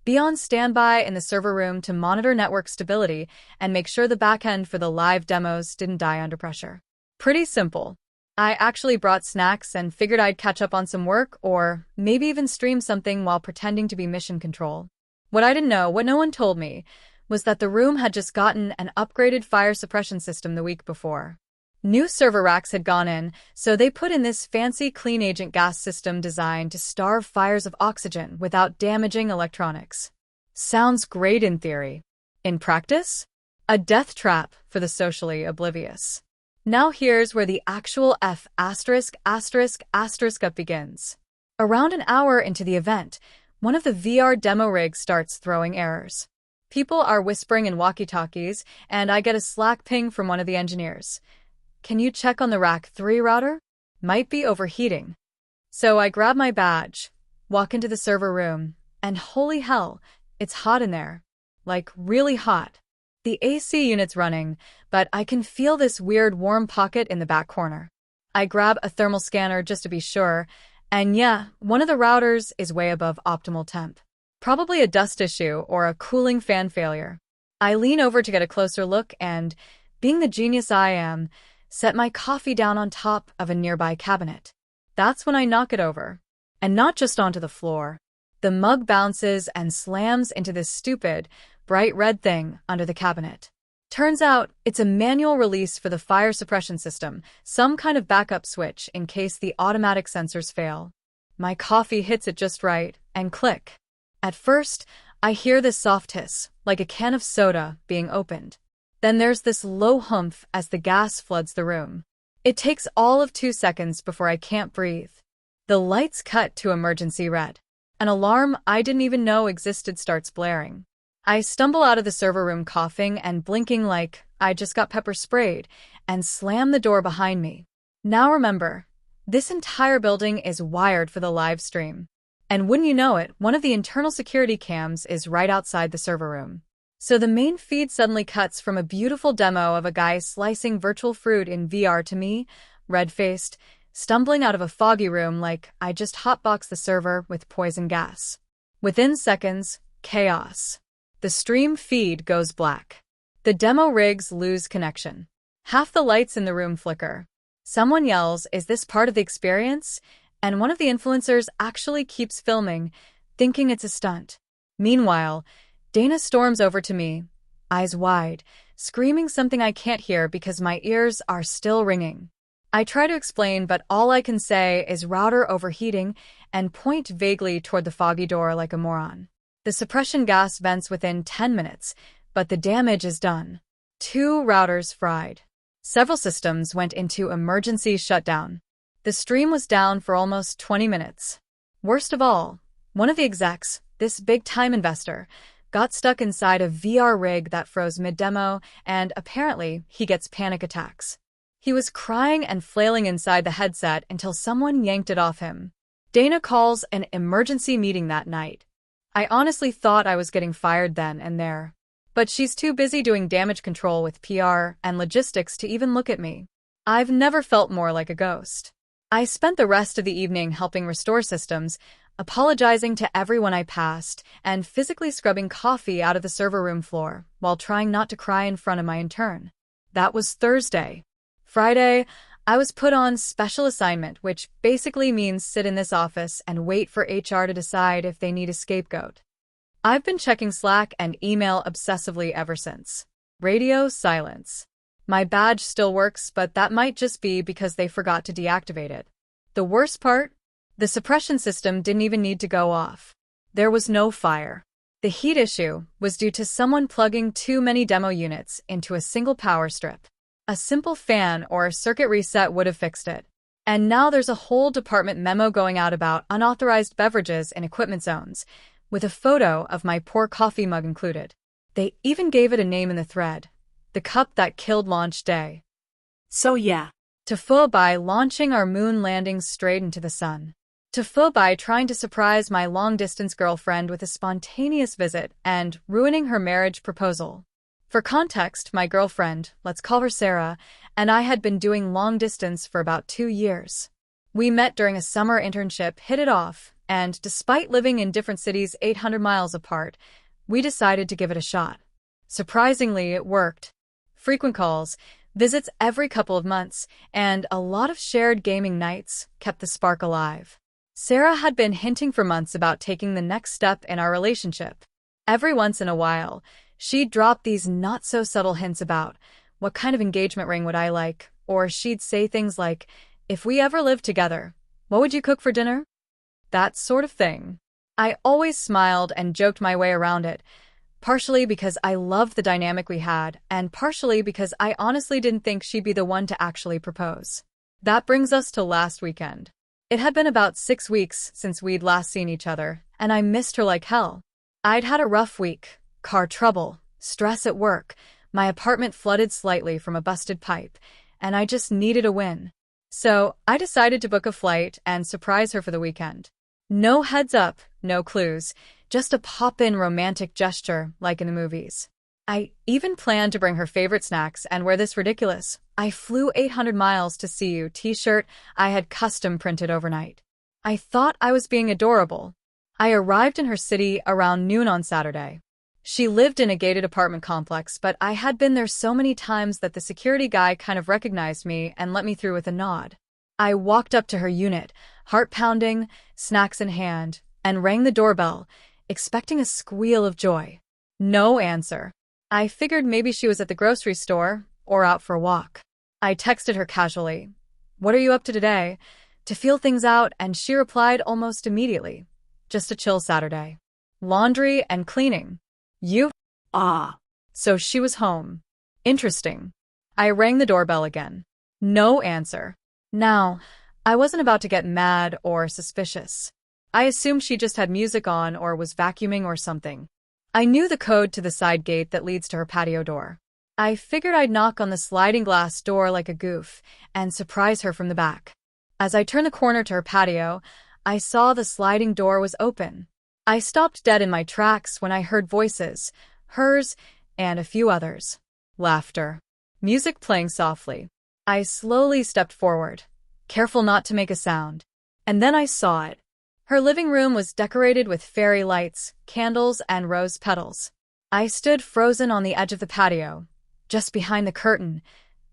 Be on standby in the server room to monitor network stability and make sure the backend for the live demos didn't die under pressure. Pretty simple. I actually brought snacks and figured I'd catch up on some work or maybe even stream something while pretending to be mission control. What I didn't know, what no one told me, was that the room had just gotten an upgraded fire suppression system the week before. New server racks had gone in, so they put in this fancy clean agent gas system designed to starve fires of oxygen without damaging electronics. Sounds great in theory. In practice? A death trap for the socially oblivious. Now here's where the actual F*** up begins. Around an hour into the event, one of the VR demo rigs starts throwing errors. People are whispering in walkie-talkies, and I get a Slack ping from one of the engineers. "Can you check on the Rack 3 router? Might be overheating." So I grab my badge, walk into the server room, and holy hell, it's hot in there. Like, really hot. The AC unit's running, but I can feel this weird warm pocket in the back corner. I grab a thermal scanner just to be sure, and yeah, one of the routers is way above optimal temp. Probably a dust issue or a cooling fan failure. I lean over to get a closer look and, being the genius I am, set my coffee down on top of a nearby cabinet. That's when I knock it over. And not just onto the floor. The mug bounces and slams into this stupid, bright red thing under the cabinet. Turns out, it's a manual release for the fire suppression system, some kind of backup switch in case the automatic sensors fail. My coffee hits it just right, and click. At first, I hear this soft hiss, like a can of soda being opened. Then there's this low humph as the gas floods the room. It takes all of 2 seconds before I can't breathe. The lights cut to emergency red. An alarm I didn't even know existed starts blaring. I stumble out of the server room coughing and blinking like I just got pepper sprayed and slam the door behind me. Now remember, this entire building is wired for the live stream. And wouldn't you know it, one of the internal security cams is right outside the server room. So the main feed suddenly cuts from a beautiful demo of a guy slicing virtual fruit in VR to me, red-faced, stumbling out of a foggy room like I just hotboxed the server with poison gas. Within seconds, chaos. The stream feed goes black. The demo rigs lose connection. Half the lights in the room flicker. Someone yells, "Is this part of the experience?" And one of the influencers actually keeps filming, thinking it's a stunt. Meanwhile, Dana storms over to me, eyes wide, screaming something I can't hear because my ears are still ringing. I try to explain, but all I can say is router overheating and point vaguely toward the foggy door like a moron. The suppression gas vents within 10 minutes, but the damage is done. 2 routers fried. Several systems went into emergency shutdown. The stream was down for almost 20 minutes. Worst of all, one of the execs, this big-time investor, got stuck inside a VR rig that froze mid-demo, and apparently he gets panic attacks. He was crying and flailing inside the headset until someone yanked it off him. Dana calls an emergency meeting that night. I honestly thought I was getting fired then and there. But she's too busy doing damage control with PR and logistics to even look at me. I've never felt more like a ghost. I spent the rest of the evening helping restore systems, apologizing to everyone I passed, and physically scrubbing coffee out of the server room floor while trying not to cry in front of my intern. That was Thursday. Friday, I was put on special assignment, which basically means sit in this office and wait for HR to decide if they need a scapegoat. I've been checking Slack and email obsessively ever since. Radio silence. My badge still works, but that might just be because they forgot to deactivate it. The worst part? The suppression system didn't even need to go off. There was no fire. The heat issue was due to someone plugging too many demo units into a single power strip. A simple fan or circuit reset would have fixed it. And now there's a whole department memo going out about unauthorized beverages in equipment zones, with a photo of my poor coffee mug included. They even gave it a name in the thread. The cup that killed launch day. So yeah. TIFU by launching our moon landing straight into the sun. TIFU by trying to surprise my long-distance girlfriend with a spontaneous visit and ruining her marriage proposal. For context, my girlfriend, let's call her Sarah, and I had been doing long-distance for about 2 years. We met during a summer internship, hit it off, and despite living in different cities 800 miles apart, we decided to give it a shot. Surprisingly, it worked. Frequent calls, visits every couple of months, and a lot of shared gaming nights kept the spark alive. Sarah had been hinting for months about taking the next step in our relationship. Every once in a while, she'd drop these not-so-subtle hints about, what kind of engagement ring would I like, or she'd say things like, if we ever lived together, what would you cook for dinner? That sort of thing. I always smiled and joked my way around it, partially because I loved the dynamic we had, and partially because I honestly didn't think she'd be the one to actually propose. That brings us to last weekend. It had been about 6 weeks since we'd last seen each other, and I missed her like hell. I'd had a rough week, car trouble, stress at work, my apartment flooded slightly from a busted pipe, and I just needed a win. So I decided to book a flight and surprise her for the weekend. No heads up, no clues, just a pop-in romantic gesture like in the movies. I even planned to bring her favorite snacks and wear this ridiculous "I flew 800 miles to see you" t-shirt I had custom printed overnight. I thought I was being adorable. I arrived in her city around noon on Saturday. She lived in a gated apartment complex, but I had been there so many times that the security guy kind of recognized me and let me through with a nod. I walked up to her unit, heart pounding, snacks in hand, and rang the doorbell, expecting a squeal of joy. No answer. I figured maybe she was at the grocery store or out for a walk. I texted her casually, "What are you up to today?" to feel things out, and she replied almost immediately, "Just a chill Saturday. Laundry and cleaning." You? Ah. So she was home. Interesting. I rang the doorbell again. No answer. Now, I wasn't about to get mad or suspicious. I assumed she just had music on or was vacuuming or something. I knew the code to the side gate that leads to her patio door. I figured I'd knock on the sliding glass door like a goof and surprise her from the back. As I turned the corner to her patio, I saw the sliding door was open. I stopped dead in my tracks when I heard voices, hers and a few others. Laughter. Music playing softly. I slowly stepped forward, careful not to make a sound. And then I saw it. Her living room was decorated with fairy lights, candles, and rose petals. I stood frozen on the edge of the patio, just behind the curtain,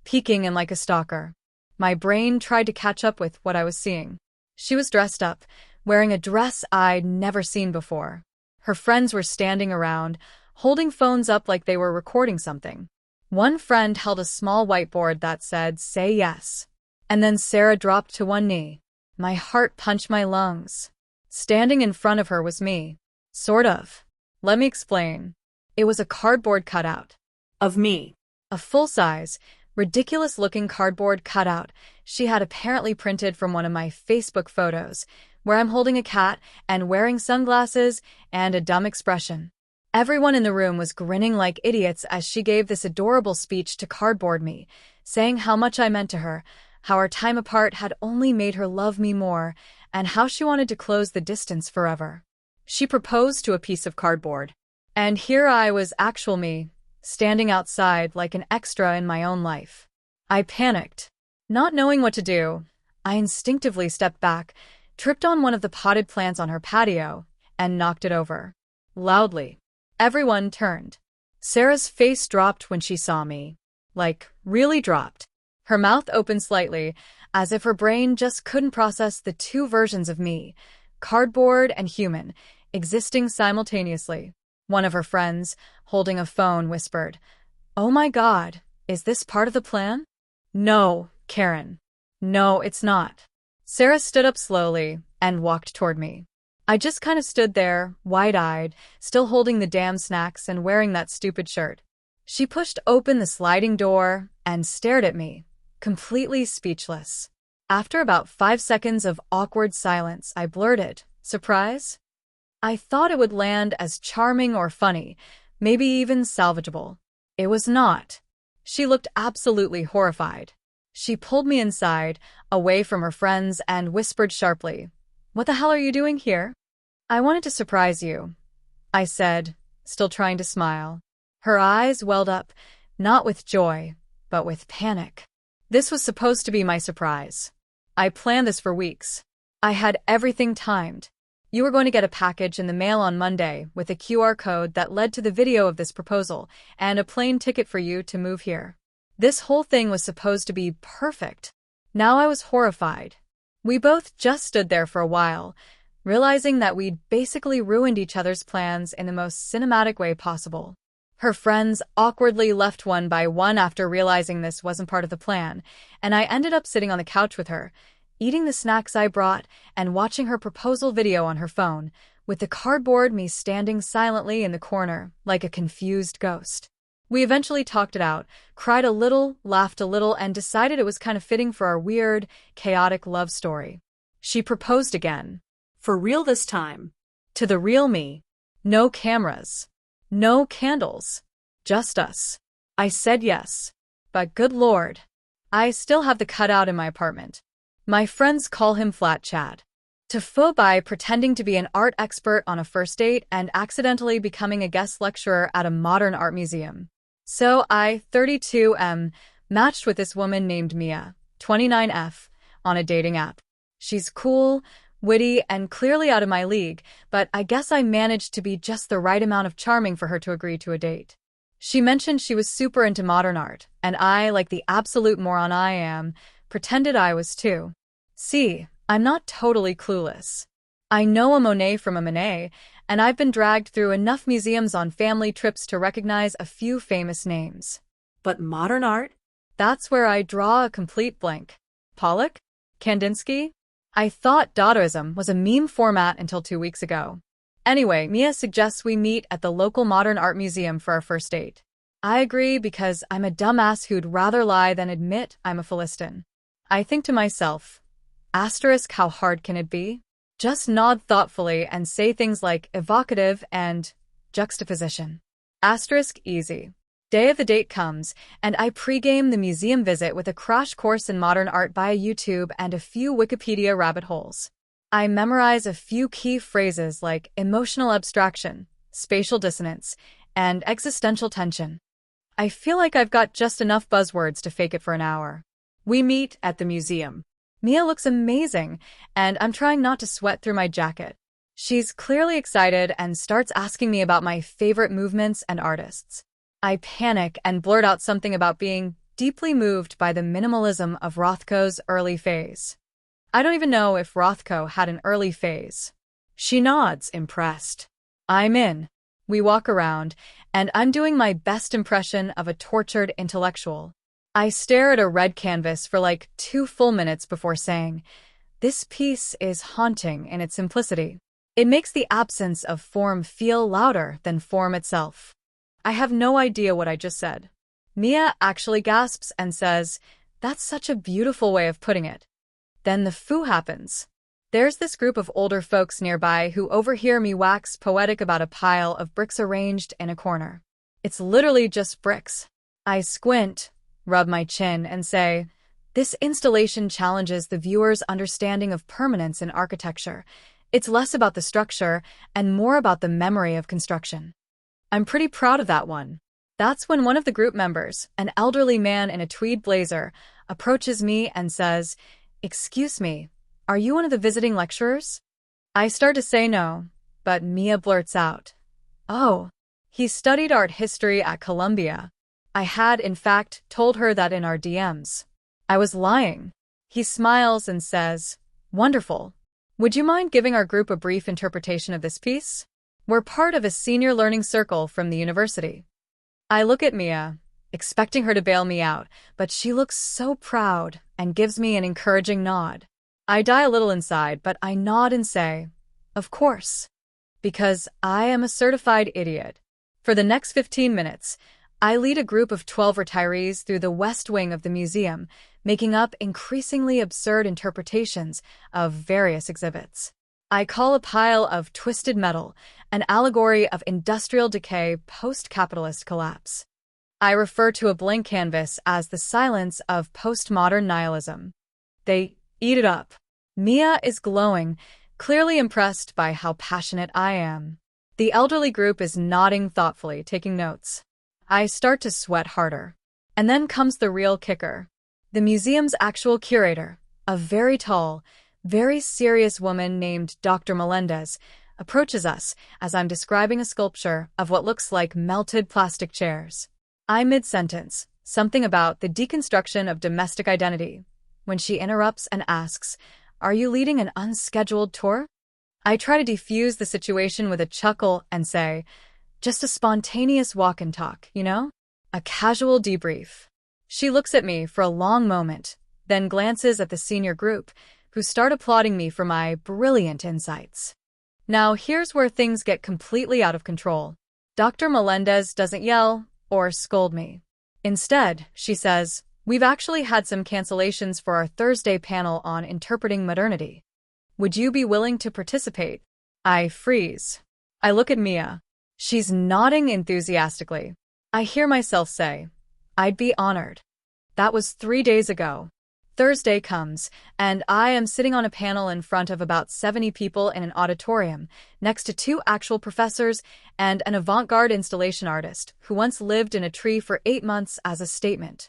peeking in like a stalker. My brain tried to catch up with what I was seeing. She was dressed up, wearing a dress I'd never seen before. Her friends were standing around, holding phones up like they were recording something. One friend held a small whiteboard that said, "Say yes." And then Sarah dropped to one knee. My heart punched my lungs. Standing in front of her was me. Sort of. Let me explain. It was a cardboard cutout. Of me. A full-size, ridiculous-looking cardboard cutout she had apparently printed from one of my Facebook photos, where I'm holding a cat and wearing sunglasses and a dumb expression. Everyone in the room was grinning like idiots as she gave this adorable speech to cardboard me, saying how much I meant to her, how our time apart had only made her love me more, and how she wanted to close the distance forever. She proposed to a piece of cardboard. And here I was, actual me, standing outside like an extra in my own life. I panicked. Not knowing what to do, I instinctively stepped back, tripped on one of the potted plants on her patio, and knocked it over. Loudly. Everyone turned. Sarah's face dropped when she saw me. Like, really dropped. Her mouth opened slightly, as if her brain just couldn't process the two versions of me, cardboard and human, existing simultaneously. One of her friends, holding a phone, whispered, "Oh my God, is this part of the plan?" "No, Karen. No, it's not." Sarah stood up slowly and walked toward me. I just kind of stood there, wide-eyed, still holding the damn snacks and wearing that stupid shirt. She pushed open the sliding door and stared at me, completely speechless. After about 5 seconds of awkward silence, I blurted, "Surprise?" I thought it would land as charming or funny, maybe even salvageable. It was not. She looked absolutely horrified. She pulled me inside, away from her friends, and whispered sharply, "What the hell are you doing here?" "I wanted to surprise you," I said, still trying to smile. Her eyes welled up, not with joy, but with panic. This was supposed to be my surprise. I planned this for weeks. I had everything timed. You were going to get a package in the mail on Monday with a QR code that led to the video of this proposal and a plane ticket for you to move here. This whole thing was supposed to be perfect. Now I was horrified. We both just stood there for a while, realizing that we'd basically ruined each other's plans in the most cinematic way possible. Her friends awkwardly left one by one after realizing this wasn't part of the plan, and I ended up sitting on the couch with her, eating the snacks I brought and watching her proposal video on her phone, with the cardboard me standing silently in the corner, like a confused ghost. We eventually talked it out, cried a little, laughed a little, and decided it was kind of fitting for our weird, chaotic love story. She proposed again. For real this time. To the real me. No cameras. No candles. Just us. I said yes. But good Lord. I still have the cutout in my apartment. My friends call him Flat Chad. TIFU by pretending to be an art expert on a first date and accidentally becoming a guest lecturer at a modern art museum. So I, 32M, matched with this woman named Mia, 29F, on a dating app. She's cool, witty, and clearly out of my league, but I guess I managed to be just the right amount of charming for her to agree to a date. She mentioned she was super into modern art, and I, like the absolute moron I am, pretended I was too. See, I'm not totally clueless. I know a Monet from a Monet, and I've been dragged through enough museums on family trips to recognize a few famous names. But modern art? That's where I draw a complete blank. Pollock? Kandinsky? I thought Dadaism was a meme format until 2 weeks ago. Anyway, Mia suggests we meet at the local modern art museum for our first date. I agree because I'm a dumbass who'd rather lie than admit I'm a Philistine. I think to myself, asterisk, how hard can it be? Just nod thoughtfully and say things like evocative and juxtaposition. Asterisk, easy. Day of the date comes, and I pregame the museum visit with a crash course in modern art via YouTube and a few Wikipedia rabbit holes. I memorize a few key phrases like emotional abstraction, spatial dissonance, and existential tension. I feel like I've got just enough buzzwords to fake it for an hour. We meet at the museum. Mia looks amazing, and I'm trying not to sweat through my jacket. She's clearly excited and starts asking me about my favorite movements and artists. I panic and blurt out something about being deeply moved by the minimalism of Rothko's early phase. I don't even know if Rothko had an early phase. She nods, impressed. I'm in. We walk around, and I'm doing my best impression of a tortured intellectual. I stare at a red canvas for like 2 full minutes before saying, "This piece is haunting in its simplicity." It makes the absence of form feel louder than form itself. I have no idea what I just said. Mia actually gasps and says, "That's such a beautiful way of putting it." Then the foo happens. There's this group of older folks nearby who overhear me wax poetic about a pile of bricks arranged in a corner. It's literally just bricks. I squint, rub my chin, and say, "This installation challenges the viewer's understanding of permanence in architecture. It's less about the structure and more about the memory of construction." I'm pretty proud of that one. That's when one of the group members, an elderly man in a tweed blazer, approaches me and says, "Excuse me, are you one of the visiting lecturers?" I start to say no, but Mia blurts out, "Oh, he studied art history at Columbia." I had, in fact, told her that in our DMs. I was lying. He smiles and says, "Wonderful. Would you mind giving our group a brief interpretation of this piece? We're part of a senior learning circle from the university." I look at Mia, expecting her to bail me out, but she looks so proud and gives me an encouraging nod. I die a little inside, but I nod and say, "Of course," because I am a certified idiot. For the next 15 minutes, I lead a group of 12 retirees through the west wing of the museum, making up increasingly absurd interpretations of various exhibits. I call a pile of twisted metal an allegory of industrial decay post-capitalist collapse. I refer to a blank canvas as the silence of postmodern nihilism. They eat it up. Mia is glowing, clearly impressed by how passionate I am. The elderly group is nodding thoughtfully, taking notes. I start to sweat harder. And then comes the real kicker. The museum's actual curator, a very tall, very serious woman named Dr. Melendez, approaches us as I'm describing a sculpture of what looks like melted plastic chairs. I mid-sentence, something about the deconstruction of domestic identity, when she interrupts and asks, "Are you leading an unscheduled tour?" I try to defuse the situation with a chuckle and say, "Just a spontaneous walk and talk, you know? A casual debrief." She looks at me for a long moment, then glances at the senior group, who start applauding me for my brilliant insights. Now here's where things get completely out of control. Dr. Melendez doesn't yell or scold me. Instead, she says, "We've actually had some cancellations for our Thursday panel on interpreting modernity. Would you be willing to participate?" I freeze. I look at Mia. She's nodding enthusiastically. I hear myself say, "I'd be honored." That was 3 days ago. Thursday comes, and I am sitting on a panel in front of about 70 people in an auditorium, next to 2 actual professors and an avant-garde installation artist who once lived in a tree for 8 months as a statement.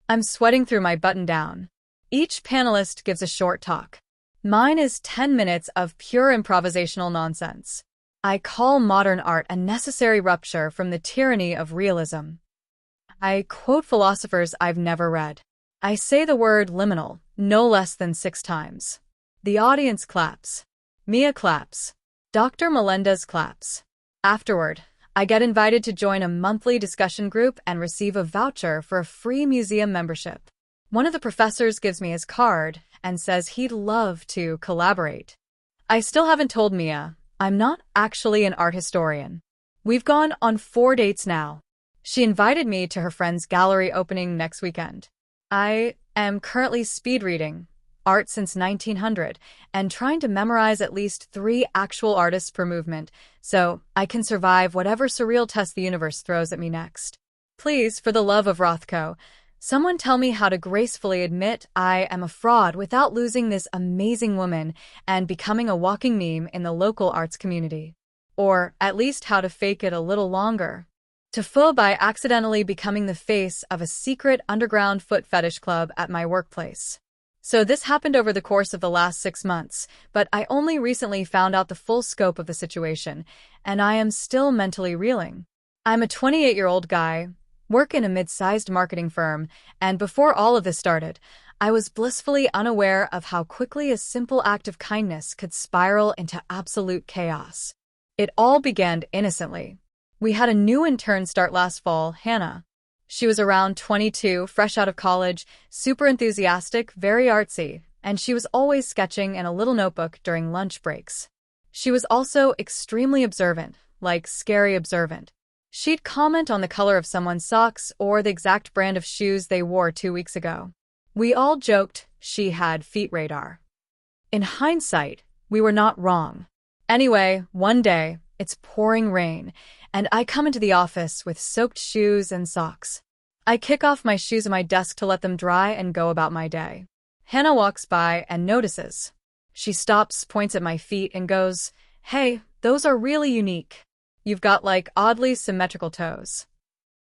I'm sweating through my button-down. Each panelist gives a short talk. Mine is 10 minutes of pure improvisational nonsense. I call modern art a necessary rupture from the tyranny of realism. I quote philosophers I've never read. I say the word liminal no less than 6 times. The audience claps. Mia claps. Dr. Melendez claps. Afterward, I get invited to join a monthly discussion group and receive a voucher for a free museum membership. One of the professors gives me his card and says he'd love to collaborate. I still haven't told Mia I'm not actually an art historian. We've gone on 4 dates now. She invited me to her friend's gallery opening next weekend. I am currently speed reading Art Since 1900 and trying to memorize at least 3 actual artists per movement so I can survive whatever surreal test the universe throws at me next. Please, for the love of Rothko, someone tell me how to gracefully admit I am a fraud without losing this amazing woman and becoming a walking meme in the local arts community. Or at least how to fake it a little longer. TIFU by accidentally becoming the face of a secret underground foot fetish club at my workplace. So this happened over the course of the last 6 months, but I only recently found out the full scope of the situation, and I am still mentally reeling. I'm a 28-year-old guy, work in a mid-sized marketing firm, and before all of this started, I was blissfully unaware of how quickly a simple act of kindness could spiral into absolute chaos. It all began innocently. We had a new intern start last fall, Hannah. She was around 22, fresh out of college, super enthusiastic, very artsy, and she was always sketching in a little notebook during lunch breaks. She was also extremely observant, like scary observant. She'd comment on the color of someone's socks or the exact brand of shoes they wore 2 weeks ago. We all joked she had feet radar. In hindsight, we were not wrong. Anyway, one day, it's pouring rain, and I come into the office with soaked shoes and socks. I kick off my shoes on my desk to let them dry and go about my day. Hannah walks by and notices. She stops, points at my feet, and goes, "Hey, those are really unique. You've got like oddly symmetrical toes."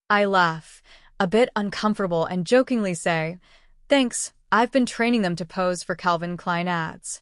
I laugh, a bit uncomfortable, and jokingly say, "Thanks, I've been training them to pose for Calvin Klein ads."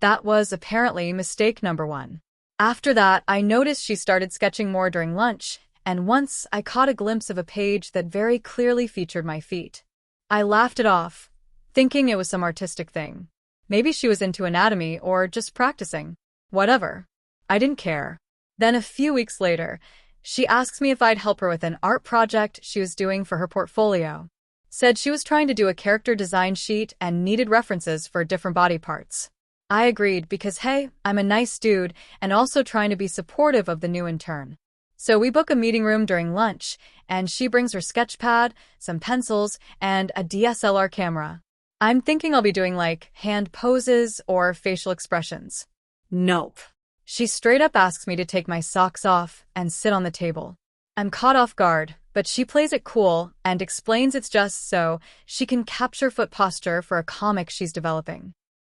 That was apparently mistake number one. After that, I noticed she started sketching more during lunch, and once I caught a glimpse of a page that very clearly featured my feet. I laughed it off, thinking it was some artistic thing. Maybe she was into anatomy or just practicing. Whatever. I didn't care. Then a few weeks later, she asked me if I'd help her with an art project she was doing for her portfolio. Said she was trying to do a character design sheet and needed references for different body parts. I agreed because, hey, I'm a nice dude and also trying to be supportive of the new intern. So we book a meeting room during lunch, and she brings her sketch pad, some pencils, and a DSLR camera. I'm thinking I'll be doing like hand poses or facial expressions. Nope. She straight up asks me to take my socks off and sit on the table. I'm caught off guard, but she plays it cool and explains it's just so she can capture foot posture for a comic she's developing.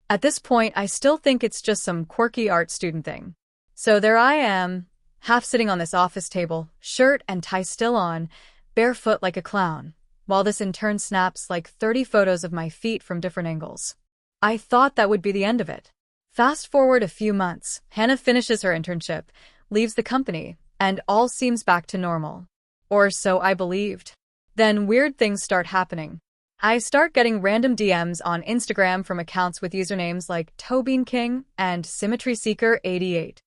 At this point, I still think it's just some quirky art student thing. So there I am, half sitting on this office table, shirt and tie still on, barefoot like a clown, while this intern snaps like 30 photos of my feet from different angles. I thought that would be the end of it. Fast forward a few months, Hannah finishes her internship, leaves the company, and all seems back to normal. Or so I believed. Then weird things start happening. I start getting random DMs on Instagram from accounts with usernames like ToeBeanKing and SymmetrySeeker88.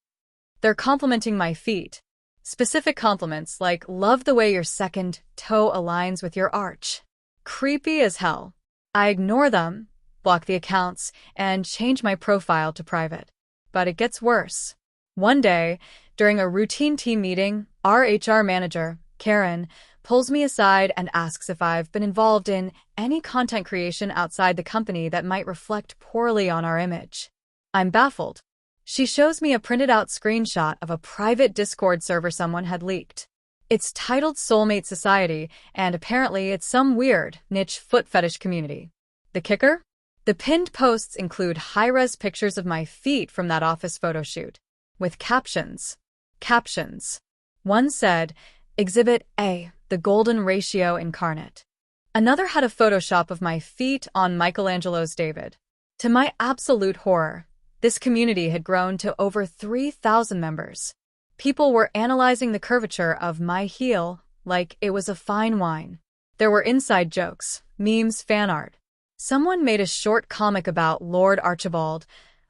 They're complimenting my feet. Specific compliments like, "Love the way your second toe aligns with your arch." Creepy as hell. I ignore them, block the accounts, and change my profile to private. But it gets worse. One day, during a routine team meeting, our HR manager, Karen, pulls me aside and asks if I've been involved in any content creation outside the company that might reflect poorly on our image. I'm baffled. She shows me a printed out screenshot of a private Discord server someone had leaked. It's titled Soulmate Society, and apparently it's some weird, niche foot fetish community. The kicker? The pinned posts include high-res pictures of my feet from that office photo shoot, with captions. One said, "Exhibit A, the golden ratio incarnate." Another had a Photoshop of my feet on Michelangelo's David. To my absolute horror, this community had grown to over 3,000 members. People were analyzing the curvature of my heel like it was a fine wine. There were inside jokes, memes, fan art. Someone made a short comic about Lord Archibald,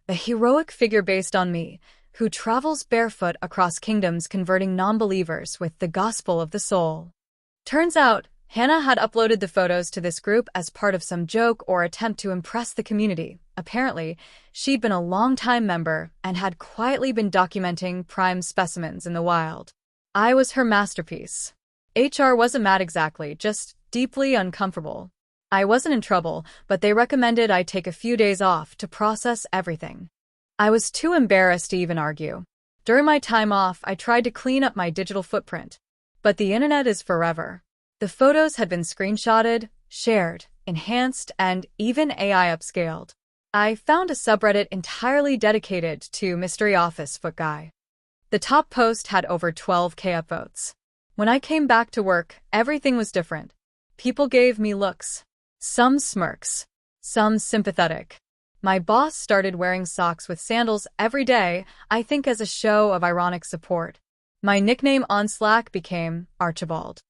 a heroic figure based on me, who travels barefoot across kingdoms converting non-believers with the gospel of the soul. Turns out, Hannah had uploaded the photos to this group as part of some joke or attempt to impress the community. Apparently, she'd been a long-time member and had quietly been documenting prime specimens in the wild. I was her masterpiece. HR wasn't mad exactly, just deeply uncomfortable. I wasn't in trouble, but they recommended I take a few days off to process everything. I was too embarrassed to even argue. During my time off, I tried to clean up my digital footprint. But the internet is forever. The photos had been screenshotted, shared, enhanced, and even AI upscaled. I found a subreddit entirely dedicated to Mystery Office Foot Guy. The top post had over 12K upvotes. When I came back to work, everything was different. People gave me looks. Some smirks. Some sympathetic. My boss started wearing socks with sandals every day, I think as a show of ironic support. My nickname on Slack became Archibald.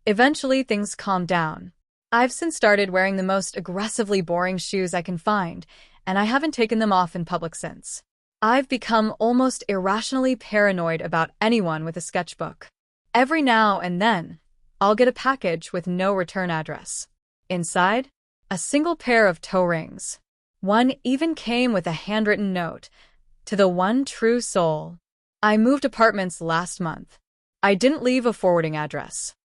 Eventually, things calmed down. I've since started wearing the most aggressively boring shoes I can find, and I haven't taken them off in public since. I've become almost irrationally paranoid about anyone with a sketchbook. Every now and then, I'll get a package with no return address. Inside, a single pair of toe rings. One even came with a handwritten note. to the one true soul. I moved apartments last month. I didn't leave a forwarding address.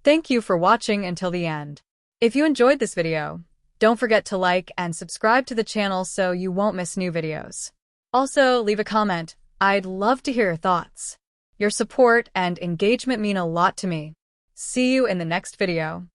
Thank you for watching until the end. If you enjoyed this video, don't forget to like and subscribe to the channel so you won't miss new videos. Also, leave a comment. I'd love to hear your thoughts. Your support and engagement mean a lot to me. See you in the next video.